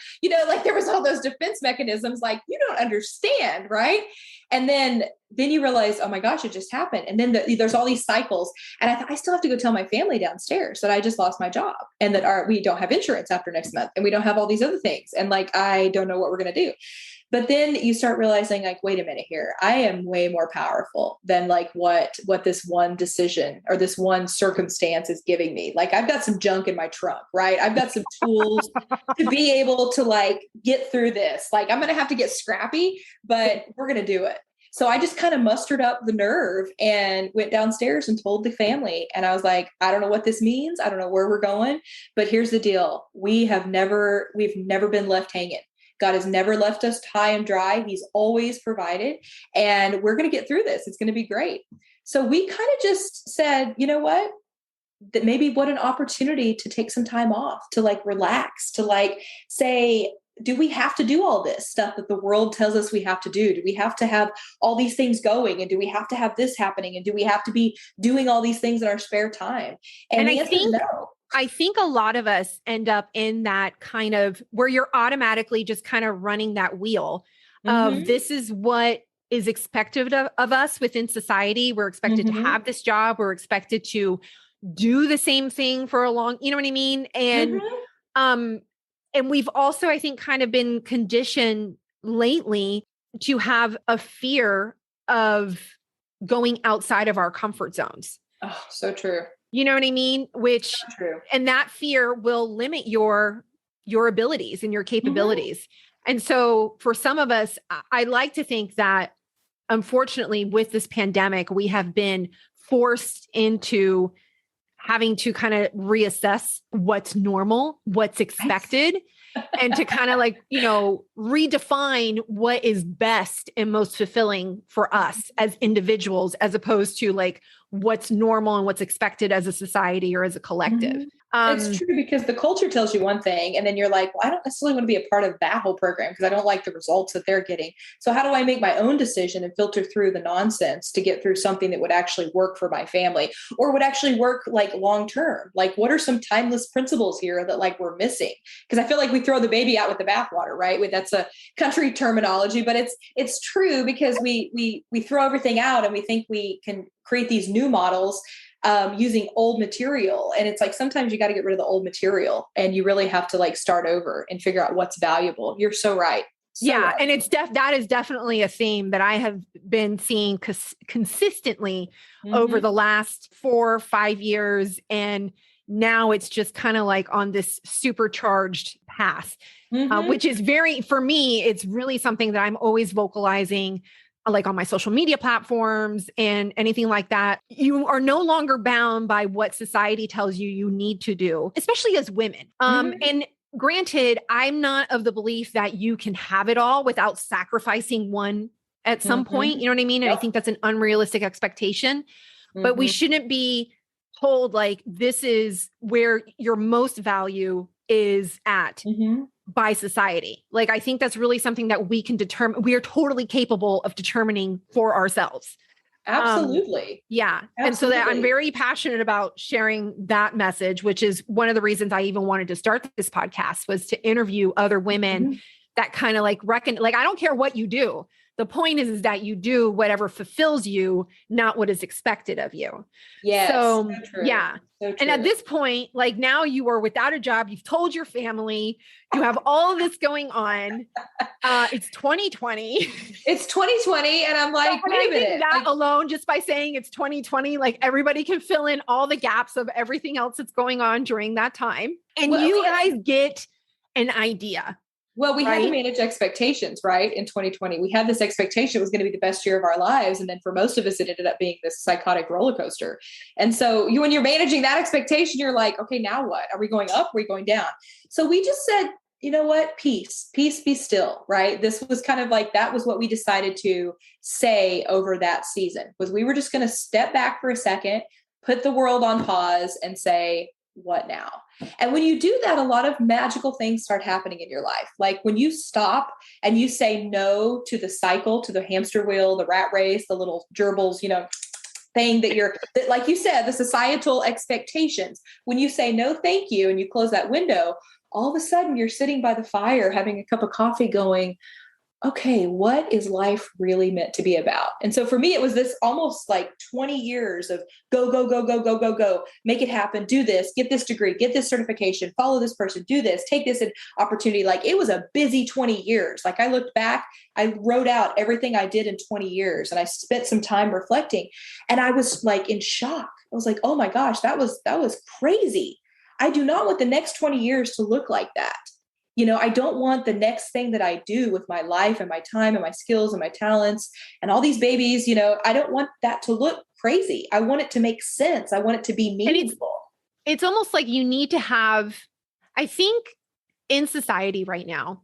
there was all those defense mechanisms, like, you don't understand. Right. And then you realize, oh my gosh, it just happened. And then there's all these cycles. And I thought, I still have to go tell my family downstairs that I just lost my job, and that we don't have insurance after next month, and we don't have all these other things. And like, I don't know what we're going to do. But then you start realizing, like, wait a minute here, I am way more powerful than like what this one decision or this one circumstance is giving me. Like, I've got some junk in my trunk, right? I've got some tools to be able to like get through this. Like, I'm going to have to get scrappy, but we're going to do it. So I just kind of mustered up the nerve and went downstairs and told the family. And I was like, I don't know what this means. I don't know where we're going, but here's the deal. We've never been left hanging. God has never left us high and dry. He's always provided, and we're going to get through this. It's going to be great. So we kind of just said, you know what? That maybe what an opportunity to take some time off, to like relax, to like say, do we have to do all this stuff that the world tells us we have to do? Do we have to have all these things going? And do we have to have this happening? And do we have to be doing all these things in our spare time? And I think a lot of us end up in that kind of where you're automatically just kind of running that wheel of this is what is expected of us within society. We're expected to have this job. We're expected to do the same thing for a long, you know what I mean? And, and we've also, I think, kind of been conditioned lately to have a fear of going outside of our comfort zones. Oh, so true. You know what I mean? And that fear will limit your abilities and your capabilities. And so for some of us, I like to think that unfortunately with this pandemic, we have been forced into having to kind of reassess what's normal, what's expected, and to kind of like, redefine what is best and most fulfilling for us as individuals, as opposed to like what's normal and what's expected as a society or as a collective. It's true, because the culture tells you one thing, and then you're like, well, I don't necessarily want to be a part of that whole program because I don't like the results that they're getting. So how do I make my own decision and filter through the nonsense to get through something that would actually work for my family, or would actually work like long-term? Like, what are some timeless principles here that like we're missing? Because I feel like we throw the baby out with the bathwater, right? That's a country terminology, but it's true, because we throw everything out and we think we can create these new models using old material. And it's like, sometimes you got to get rid of the old material, and you really have to like start over and figure out what's valuable. You're so right. Right. And that is definitely a theme that I have been seeing consistently over the last 4 or 5 years. And now it's just kind of like on this supercharged path, which is for me, it's really something that I'm always vocalizing, like on my social media platforms and anything like that. You are no longer bound by what society tells you need to do, especially as women. And granted, I'm not of the belief that you can have it all without sacrificing one at some point. You know what I mean? And I think that's an unrealistic expectation, but we shouldn't be told like, this is where your most value is at by society. Like, I think that's really something that we can determine. We are totally capable of determining for ourselves. Absolutely. Yeah. Absolutely. And so that I'm very passionate about sharing that message, which is one of the reasons I even wanted to start this podcast, was to interview other women that kind of like I don't care what you do. The point is that you do whatever fulfills you, not what is expected of you. Yes. So true. yeah. So true. And at this point, like now you are without a job, you've told your family, you have all of this going on. It's 2020. It's 2020. And I'm like, so wait a minute. That alone, just by saying it's 2020, like everybody can fill in all the gaps of everything else that's going on during that time. And you guys get an idea. Well, we had to manage expectations, right? In 2020, we had this expectation it was going to be the best year of our lives. And then for most of us, it ended up being this psychotic roller coaster. And so when you're managing that expectation, you're like, okay, now what? Are we going up? Are we going down? So we just said, you know what? Peace, be still, right? This was kind of like, that was what we decided to say over that season, was we were just going to step back for a second, put the world on pause and say, what now? And when you do that, a lot of magical things start happening in your life. Like when you stop and you say no to the cycle, to the hamster wheel, the rat race, the little gerbils, thing that like you said, the societal expectations. When you say no, thank you, and you close that window, all of a sudden you're sitting by the fire, having a cup of coffee going, okay, what is life really meant to be about? And so for me, it was this almost like 20 years of go, make it happen, do this, get this degree, get this certification, follow this person, do this, take this opportunity. Like it was a busy 20 years. Like I looked back, I wrote out everything I did in 20 years and I spent some time reflecting and I was like in shock. I was like, oh my gosh, that was crazy. I do not want the next 20 years to look like that. I don't want the next thing that I do with my life and my time and my skills and my talents and all these babies, I don't want that to look crazy. I want it to make sense. I want it to be meaningful. It's almost like you need to have, I think in society right now,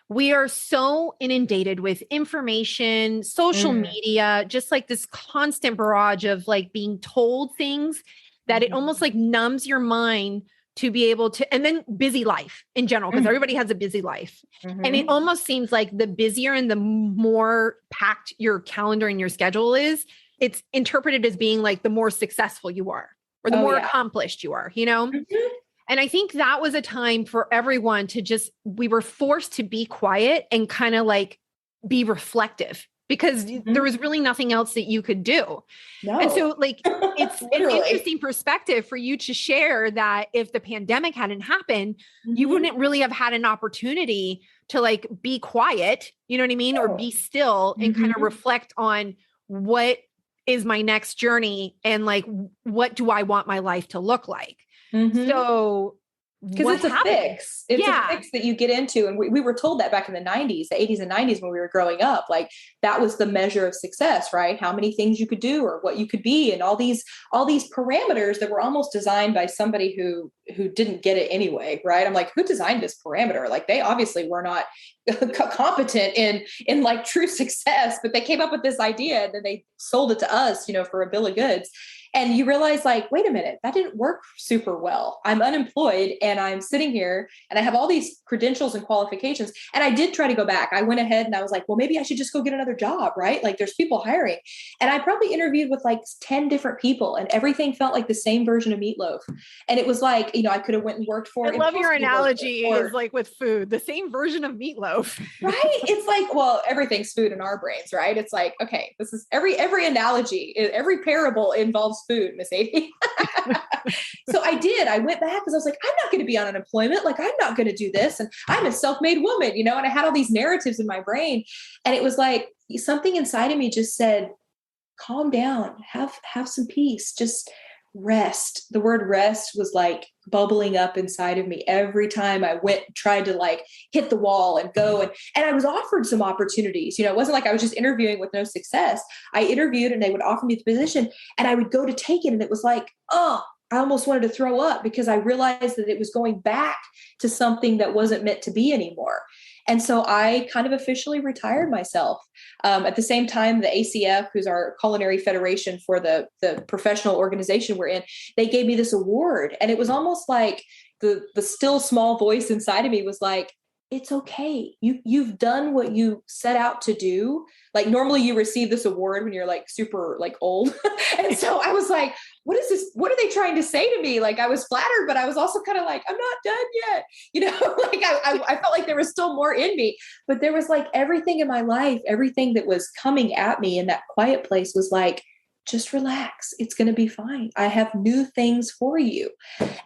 we are so inundated with information, social media, just like this constant barrage of like being told things that it almost like numbs your mind to be able to, and then busy life in general, because everybody has a busy life. And it almost seems like the busier and the more packed your calendar and your schedule is, it's interpreted as being like the more successful you are or the more accomplished you are, And I think that was a time for everyone to just, we were forced to be quiet and kind of like be reflective, because there was really nothing else that you could do. No. And so like, it's an interesting perspective for you to share that if the pandemic hadn't happened, you wouldn't really have had an opportunity to like be quiet, you know what I mean? Or be still and kind of reflect on what is my next journey and like, what do I want my life to look like? So because it's a fix. It's a fix that you get into. And we were told that back in the 90s, the 80s and 90s, when we were growing up, like that was the measure of success, right? How many things you could do or what you could be. And all these parameters that were almost designed by somebody who didn't get it anyway, right? I'm like, who designed this parameter? Like they obviously were not competent in like true success, but they came up with this idea and then they sold it to us, for a bill of goods. And you realize like, wait a minute, that didn't work super well. I'm unemployed and I'm sitting here and I have all these credentials and qualifications. And I did try to go back. I went ahead and I was like, well, maybe I should just go get another job, right? Like there's people hiring. And I probably interviewed with like 10 different people and everything felt like the same version of meatloaf. And it was like, I could have went and worked for. I love your analogy is like with food, the same version of meatloaf. Right? It's like, well, everything's food in our brains, right? It's like, okay, this is every analogy, every parable involves food, Meseidy. So I went back because I was like, I'm not going to be on unemployment. Like, I'm not going to do this. And I'm a self-made woman, and I had all these narratives in my brain. And it was like something inside of me just said, calm down, have some peace, just rest. The word rest was like bubbling up inside of me every time I tried to like hit the wall and go. And I was offered some opportunities. It wasn't like I was just interviewing with no success. I interviewed and they would offer me the position and I would go to take it. And it was like, oh, I almost wanted to throw up because I realized that it was going back to something that wasn't meant to be anymore. And so I kind of officially retired myself. At the same time, the ACF, who's our culinary federation for the professional organization we're in, they gave me this award. And it was almost like the still small voice inside of me was like, it's okay. You've done what you set out to do. Like normally you receive this award when you're like super like old. And so I was like, what is this? What are they trying to say to me? Like I was flattered, but I was also kind of like, I'm not done yet. Like I felt like there was still more in me, but there was like everything in my life, everything that was coming at me in that quiet place was like, just relax. It's going to be fine. I have new things for you.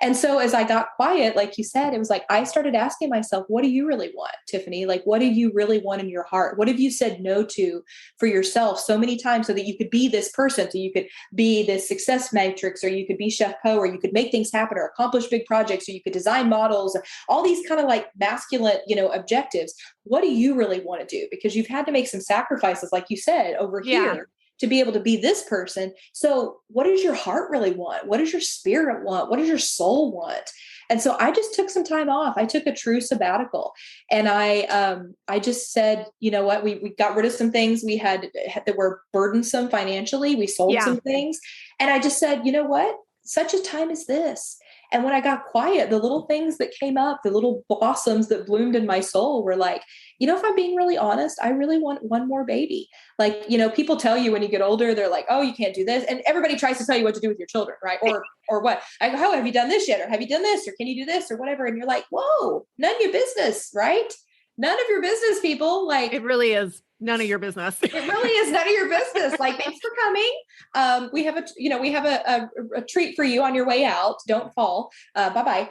And so as I got quiet, like you said, it was like, I started asking myself, what do you really want, Tiffany? Like, what do you really want in your heart? What have you said no to for yourself so many times so that you could be this person, so you could be this success matrix, or you could be Chef Poe, or you could make things happen or accomplish big projects, or you could design models, or all these kind of like masculine, objectives. What do you really want to do? Because you've had to make some sacrifices, like you said, over here to be able to be this person. So what does your heart really want? What does your spirit want? What does your soul want? And so I just took some time off. I took a true sabbatical, and I just said, you know what, we got rid of some things we had that were burdensome financially. We sold some things. And I just said, you know what, such a time as this. And when I got quiet, the little things that came up, the little blossoms that bloomed in my soul were like, if I'm being really honest, I really want one more baby. Like, people tell you when you get older, they're like, oh, you can't do this. And everybody tries to tell you what to do with your children, right? Or what? I go, oh, have you done this yet? Or have you done this? Or can you do this? Or whatever. And you're like, whoa, none of your business, right? None of your business, people. Like, it really is none of your business. It really is none of your business. Like, thanks for coming. We have a treat for you on your way out. Don't fall. Bye-bye.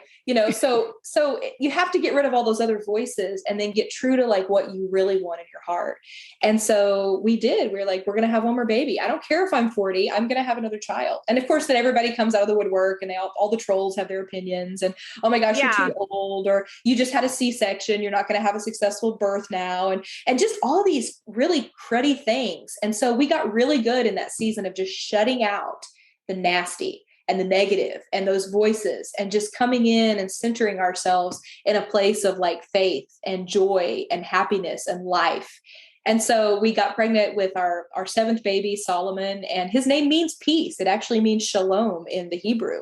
So you have to get rid of all those other voices and then get true to like what you really want in your heart. And so we did. We were like, we're going to have one more baby. I don't care if I'm 40, I'm going to have another child. And of course, then everybody comes out of the woodwork and all the trolls have their opinions and, oh my gosh, you're too old, or you just had a C-section. You're not going to have a successful birth now. And just all these really cruddy things. And so we got really good in that season of just shutting out the nasty and the negative and those voices and just coming in and centering ourselves in a place of like faith and joy and happiness and life. And so we got pregnant with our seventh baby, Solomon, and his name means peace. It actually means shalom in the Hebrew.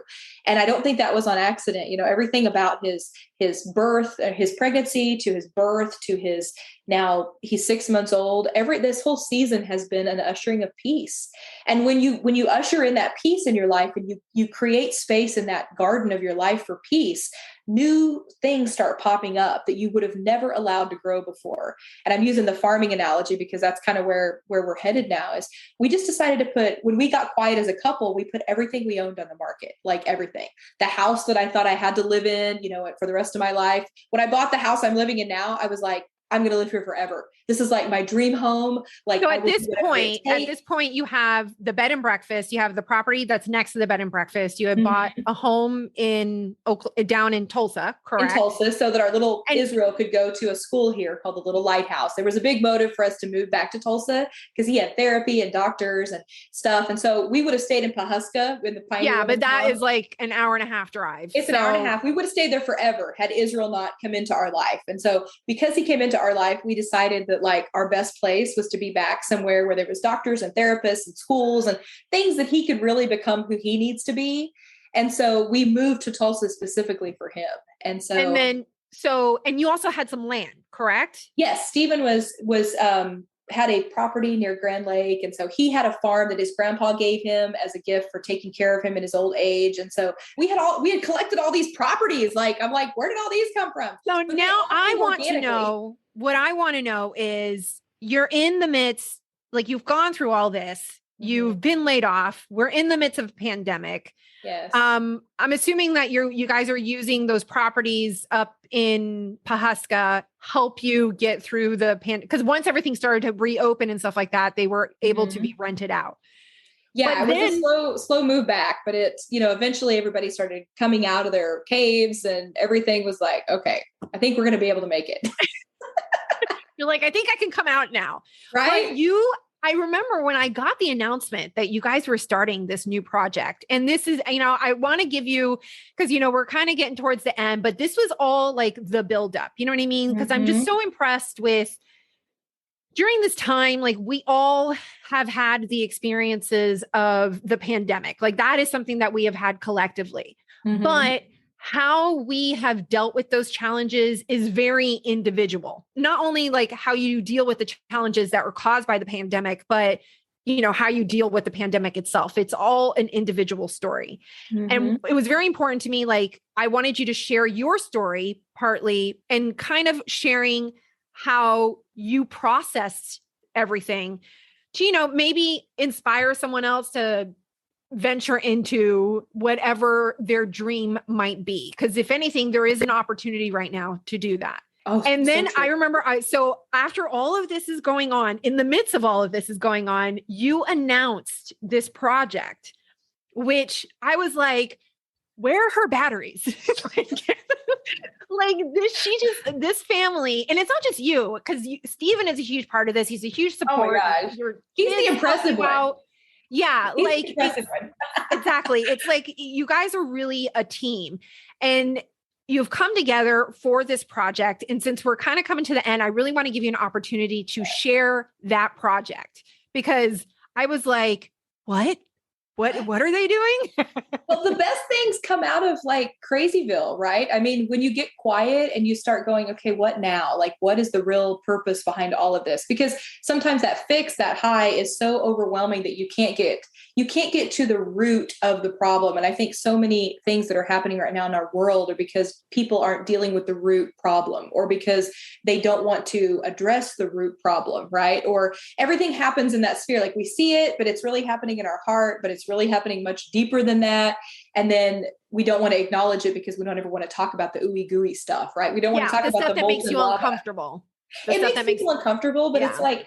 And I don't think that was on accident. Everything about his birth, his pregnancy to his birth to his, now he's 6 months old. This whole season has been an ushering of peace. And when you usher in that peace in your life and you create space in that garden of your life for peace, new things start popping up that you would have never allowed to grow before. And I'm using the farming analogy because that's kind of where we're headed now. Is we just decided to when we got quiet as a couple, we put everything we owned on the market, like everything. The house that I thought I had to live in, for the rest of my life. When I bought the house I'm living in now, I was like, I'm going to live here forever. This is like my dream home. Like, so at this point, you have the bed and breakfast, you have the property that's next to the bed and breakfast. You had bought a home down in Tulsa, correct? In Tulsa, so that our little Israel could go to a school here called the Little Lighthouse. There was a big motive for us to move back to Tulsa because he had therapy and doctors and stuff. And so we would have stayed in Pawhuska in the Pioneer. Yeah, but that is like an hour and a half drive. It's an hour and a half. We would have stayed there forever had Israel not come into our life. And so because he came into our life, we decided that like our best place was to be back somewhere where there was doctors and therapists and schools and things that he could really become who he needs to be. And so we moved to Tulsa specifically for him. And you also had some land, correct? Yes. Stephen had a property near Grand Lake. And so he had a farm that his grandpa gave him as a gift for taking care of him in his old age. And so we had collected all these properties. Like, I'm like, where did all these come from? So now I want to know, what I want to know is you're in the midst, like you've gone through all this, you've been laid off. We're in the midst of a pandemic. Yes. I'm assuming that you guys are using those properties up in Pawhuska help you get through the pandemic. Because once everything started to reopen and stuff like that, they were able to be rented out. Yeah, it was a slow move back, but it's, eventually everybody started coming out of their caves and everything was like, okay, I think we're going to be able to make it. You're like, I think I can come out now. Right. But I remember when I got the announcement that you guys were starting this new project. And this is, I want to give you, because, we're kind of getting towards the end, but this was all like the buildup. You know what I mean? Because I'm just so impressed with during this time, like we all have had the experiences of the pandemic. Like that is something that we have had collectively. But how we have dealt with those challenges is very individual. Not only like how you deal with the challenges that were caused by the pandemic, but how you deal with the pandemic itself. It's all an individual story. And it was very important to me. Like I wanted you to share your story partly and kind of sharing how you processed everything to, maybe inspire someone else to venture into whatever their dream might be. Because if anything, there is an opportunity right now to do that. Oh, and then I remember, so after all of this is going on, in the midst of all of this is going on, you announced this project, which I was like, where are her batteries? Like this family, and it's not just you, because Stephen is a huge part of this. He's a huge support. Oh my gosh. He's the impressive one. Yeah, like exactly. It's like you guys are really a team and you've come together for this project. And since we're kind of coming to the end, I really want to give you an opportunity to share that project because I was like, what are they doing? Well, the best things come out of like Crazyville, right? I mean, when you get quiet and you start going, okay, what now? Like, what is the real purpose behind all of this? Because sometimes that fix, that high is so overwhelming that you can't get to the root of the problem. And I think so many things that are happening right now in our world are because people aren't dealing with the root problem or because they don't want to address the root problem, right? Or everything happens in that sphere. Like we see it, but it's really happening in our heart, but it's really happening much deeper than that. And then we don't want to acknowledge it because we don't ever want to talk about the ooey gooey stuff, right? We don't want to talk about stuff the that makes you uncomfortable. It makes people uncomfortable, but it's like,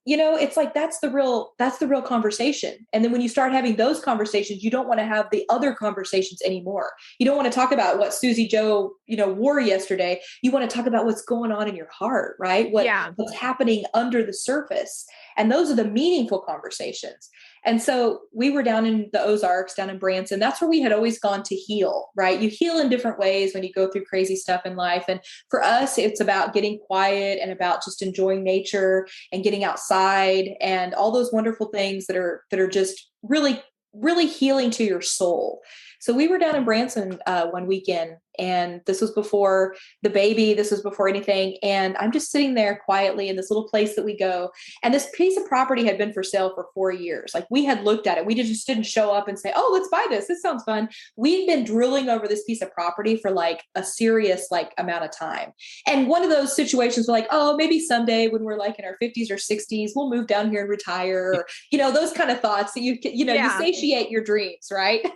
it's like, that's the real conversation. And then when you start having those conversations, you don't want to have the other conversations anymore. You don't want to talk about what Susie Joe, wore yesterday. You want to talk about what's going on in your heart, right? What's happening under the surface. And those are the meaningful conversations. And so we were down in the Ozarks, down in Branson. That's where we had always gone to heal, right? You heal in different ways when you go through crazy stuff in life. And for us, it's about getting quiet and about just enjoying nature and getting outside and all those wonderful things that are just really, really healing to your soul. So we were down in Branson one weekend, and this was before the baby. This was before anything. And I'm just sitting there quietly in this little place that we go. And this piece of property had been for sale for 4 years. Like we had looked at it. We just didn't show up and say, oh, let's buy this. This sounds fun. We'd been drilling over this piece of property for like a serious amount of time. And one of those situations were like, oh, maybe someday when we're like in our 50s or 60s, we'll move down here and retire. Or, those kind of thoughts that you satiate your dreams, right?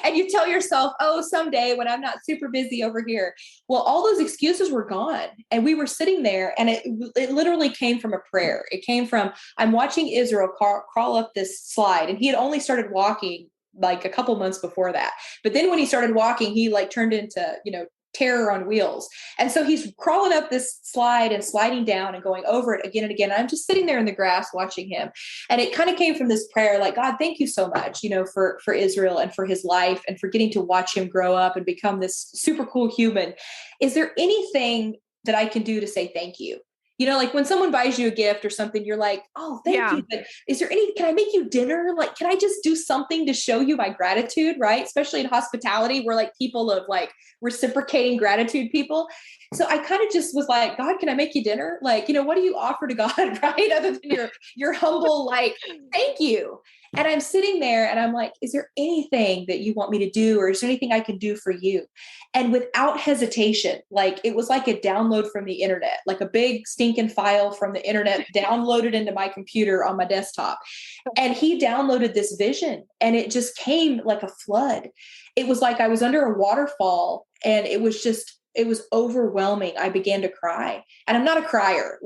And you tell yourself, oh, someday when I'm not super busy over here. Well, all those excuses were gone. And we were sitting there and it literally came from a prayer. It came from, I'm watching Israel crawl up this slide. And he had only started walking like a couple months before that. But then when he started walking, he turned into, terror on wheels. And so he's crawling up this slide and sliding down and going over it again and again. And I'm just sitting there in the grass watching him. And it kind of came from this prayer, like, God, thank you so much, for Israel and for his life and for getting to watch him grow up and become this super cool human. Is there anything that I can do to say thank you? Like when someone buys you a gift or something, you're like, oh, thank you. But can I make you dinner? Like, can I just do something to show you my gratitude? Right. Especially in hospitality, we're like people of reciprocating gratitude people. So I kind of just was like, God, can I make you dinner? What do you offer to God? Right. Other than your humble, thank you. And I'm sitting there and I'm like, is there anything that you want me to do? Or is there anything I can do for you? And without hesitation, it was like a download from the internet, like a big stinking file from the internet downloaded into my computer on my desktop. And he downloaded this vision and it just came like a flood. It was like I was under a waterfall and it was overwhelming. I began to cry. And I'm not a crier.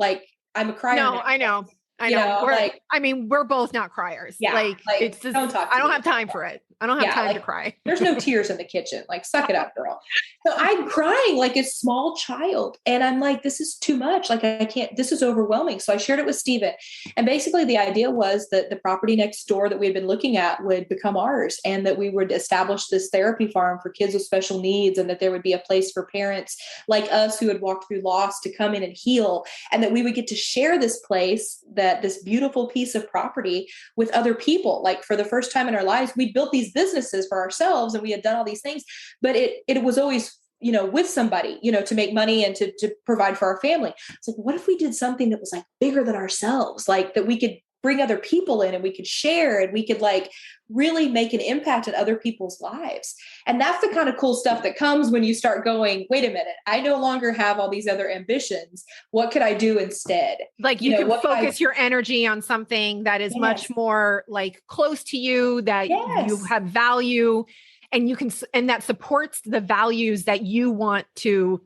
I'm a crier. No, I know. I You know. know, like, We're both not criers. yeah, Like like it's just, don't talk I to don't me have about time that. for it. I don't have Yeah, time like to cry. there's no tears in the kitchen. Like, suck it up, girl. So I'm crying like a small child. And I'm like, this is too much. Like, I can't, this is overwhelming. So I shared it with Steven. And basically the idea was that the property next door that we had been looking at would become ours, and that we would establish this therapy farm for kids with special needs, and that there would be a place for parents like us who had walked through loss to come in and heal, and that we would get to share this place, that this beautiful piece of property, with other people. Like, for the first time in our lives, we built these businesses for ourselves and we had done all these things, but it was always, with somebody, to make money and to provide for our family. It's like, what if we did something that was like bigger than ourselves, like that we could bring other people in and we could share and we could like really make an impact in other people's lives. And that's the kind of cool stuff that comes when you start going, wait a minute, I no longer have all these other ambitions. What could I do instead? Like you can what focus your energy on something that is much more like close to you, that you Yes. have value, and and that supports the values that you want to,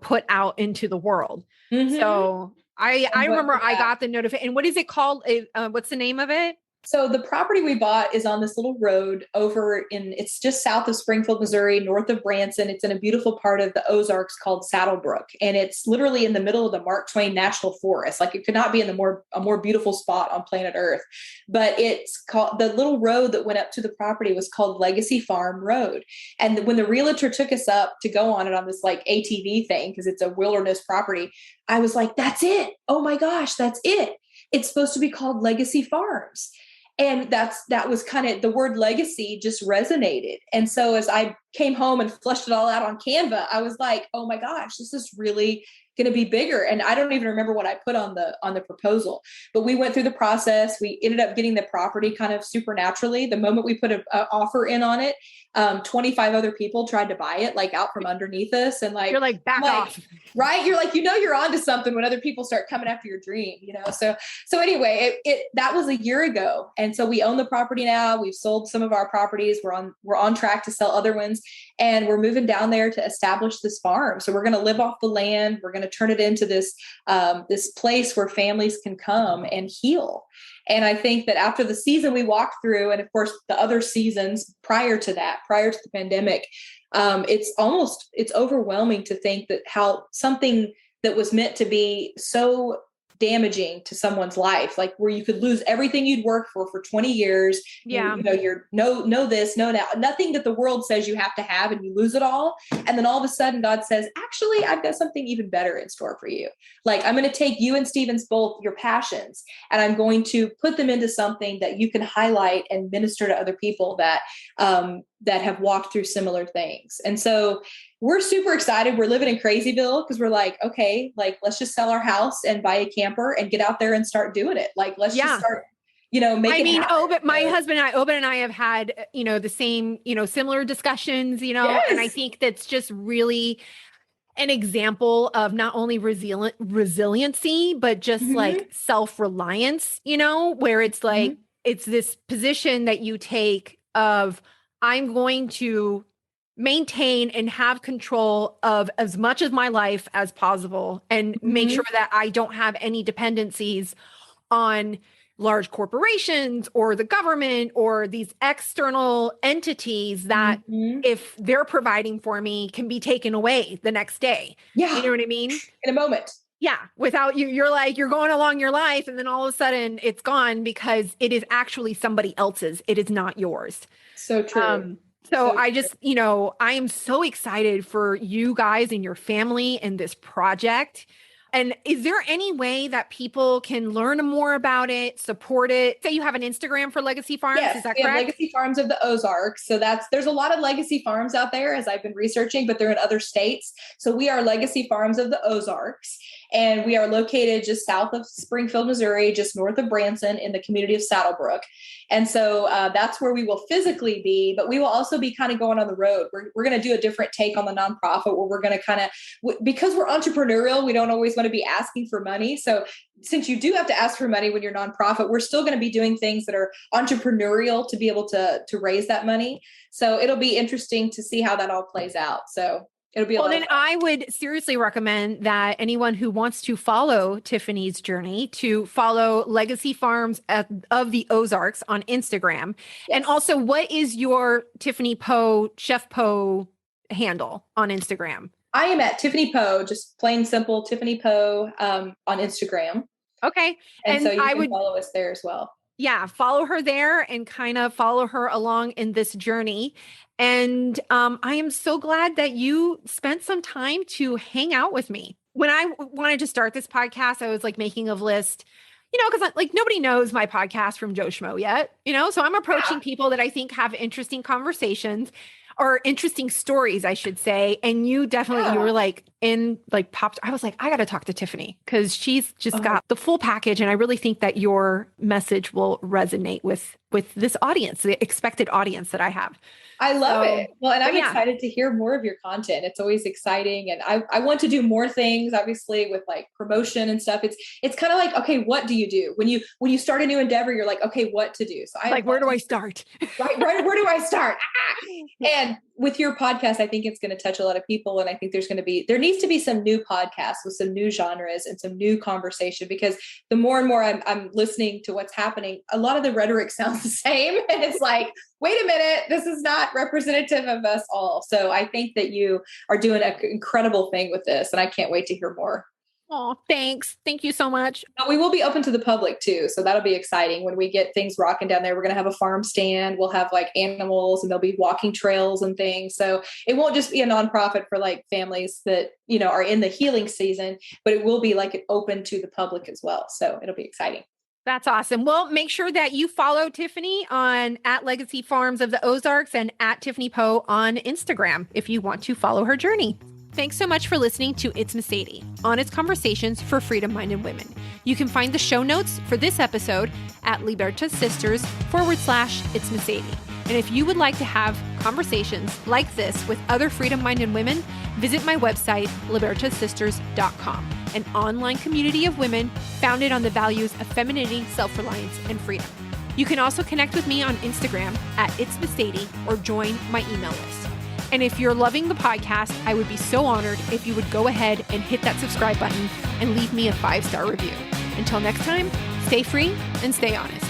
put out into the world. Mhm. So I remember I got the notification. And what is it called? What's the name of it? So the property we bought is on this little road it's just south of Springfield, Missouri, north of Branson. It's in a beautiful part of the Ozarks called Saddlebrook. And it's literally in the middle of the Mark Twain National Forest. Like, it could not be in a more beautiful spot on planet Earth. But it's called, the little road that went up to the property was called Legacy Farm Road. And when the realtor took us up to go on it on this like ATV thing, because it's a wilderness property, I was like, that's it. Oh my gosh, that's it. It's supposed to be called Legacy Farms. And that was kind of, the word legacy just resonated. And so as I came home and fleshed it all out on Canva, I was like, oh my gosh, this is really going to be bigger. And I don't even remember what I put on the proposal, but we went through the process. We ended up getting the property kind of supernaturally. The moment we put an offer in on it, 25 other people tried to buy it, like out from underneath us. And like, you're like, back off. Right. You're like, you're onto something when other people start coming after your dream, So anyway, that was a year ago. And so we own the property now. We've sold some of our properties. We're on track to sell other ones, and we're moving down there to establish this farm. So we're going to live off the land. We're going to turn it into this place where families can come and heal. And I think that after the season we walked through, and of course the other seasons prior to the pandemic, it's overwhelming to think that how something that was meant to be so damaging to someone's life, like where you could lose everything you'd worked for 20 years. Yeah. You're no this, no that, nothing that the world says you have to have, and you lose it all. And then all of a sudden God says, actually, I've got something even better in store for you. Like, I'm going to take you and Stephen's, both your passions, and I'm going to put them into something that you can highlight and minister to other people that have walked through similar things. And so we're super excited. We're living in Crazyville because we're like, okay, like, let's just sell our house and buy a camper and get out there and start doing it. Like, let's just start, making it happen. But my husband and Obed and I have had, the same, similar discussions, Yes. And I think that's just really an example of not only resiliency, but just like self-reliance, where it's like, it's this position that you take of, I'm going to maintain and have control of as much of my life as possible, and make sure that I don't have any dependencies on large corporations or the government or these external entities that if they're providing for me can be taken away the next day. Yeah. You know what I mean? In a moment. Yeah. Without you, you're like, you're going along your life, and then all of a sudden it's gone because it is actually somebody else's. It is not yours. So true. So I just, I am so excited for you guys and your family and this project. And is there any way that people can learn more about it, support it? Say you have an Instagram for Legacy Farms, yes, is that we correct? have Legacy Farms of the Ozarks. So there's a lot of legacy farms out there, as I've been researching, but they're in other states. So we are Legacy Farms of the Ozarks, and we are located just south of Springfield, Missouri, just north of Branson, in the community of Saddlebrook. And so that's where we will physically be, but we will also be kind of going on the road. We're going to do a different take on the nonprofit, where we're going to kind of, because we're entrepreneurial, we don't always want to be asking for money. So since you do have to ask for money when you're nonprofit, we're still going to be doing things that are entrepreneurial to be able to raise that money. So it'll be interesting to see how that all plays out. So It'll be a Well, lot of then fun. I would seriously recommend that anyone who wants to follow Tiffany's journey to follow Legacy Farms of the Ozarks on Instagram. And Yes. also, what is your Tiffany Poe, Chef Poe handle on Instagram? I am at Tiffany Poe, just plain simple Tiffany Poe on Instagram. Okay. And so And you I can would, follow us there as well. yeah, follow her there and kind of follow her along in this journey. And I am so glad that you spent some time to hang out with me. When I wanted to start this podcast, I was like making a list, because like nobody knows my podcast from Joe Schmo yet, so I'm approaching people that I think have interesting conversations or interesting stories, I should say. And you definitely, you were like popped. I was like, I got to talk to Tiffany because she's just got the full package. And I really think that your message will resonate with this audience, the expected audience that I have. I love it. Well, and I'm yeah. excited to hear more of your content. It's always exciting. And I want to do more things, obviously, with like promotion and stuff. It's kind of like, okay, what do you do? When you start a new endeavor, you're like, okay, what to do? So where do I start? Right. Where do I start? And with your podcast, I think it's going to touch a lot of people. And I think there needs to be some new podcasts with some new genres and some new conversation, because the more and more I'm listening to what's happening, a lot of the rhetoric sounds the same. And it's like, wait a minute, this is not representative of us all. So I think that you are doing an incredible thing with this, and I can't wait to hear more. Oh, thanks. Thank you so much. But we will be open to the public too. So that'll be exciting when we get things rocking down there. We're going to have a farm stand. We'll have like animals, and there'll be walking trails and things. So it won't just be a nonprofit for like families that, are in the healing season, but it will be like open to the public as well. So it'll be exciting. That's awesome. Well, make sure that you follow Tiffany on at Legacy Farms of the Ozarks and at Tiffany Poe on Instagram if you want to follow her journey. Thanks so much for listening to It's Meseidy, honest conversations for freedom-minded women. You can find the show notes for this episode at Libertas Sisters /It's Meseidy. And if you would like to have conversations like this with other freedom-minded women, visit my website, libertassisters.com, an online community of women founded on the values of femininity, self-reliance, and freedom. You can also connect with me on Instagram at It's Meseidy or join my email list. And if you're loving the podcast, I would be so honored if you would go ahead and hit that subscribe button and leave me a 5-star review. Until next time, stay free and stay honest.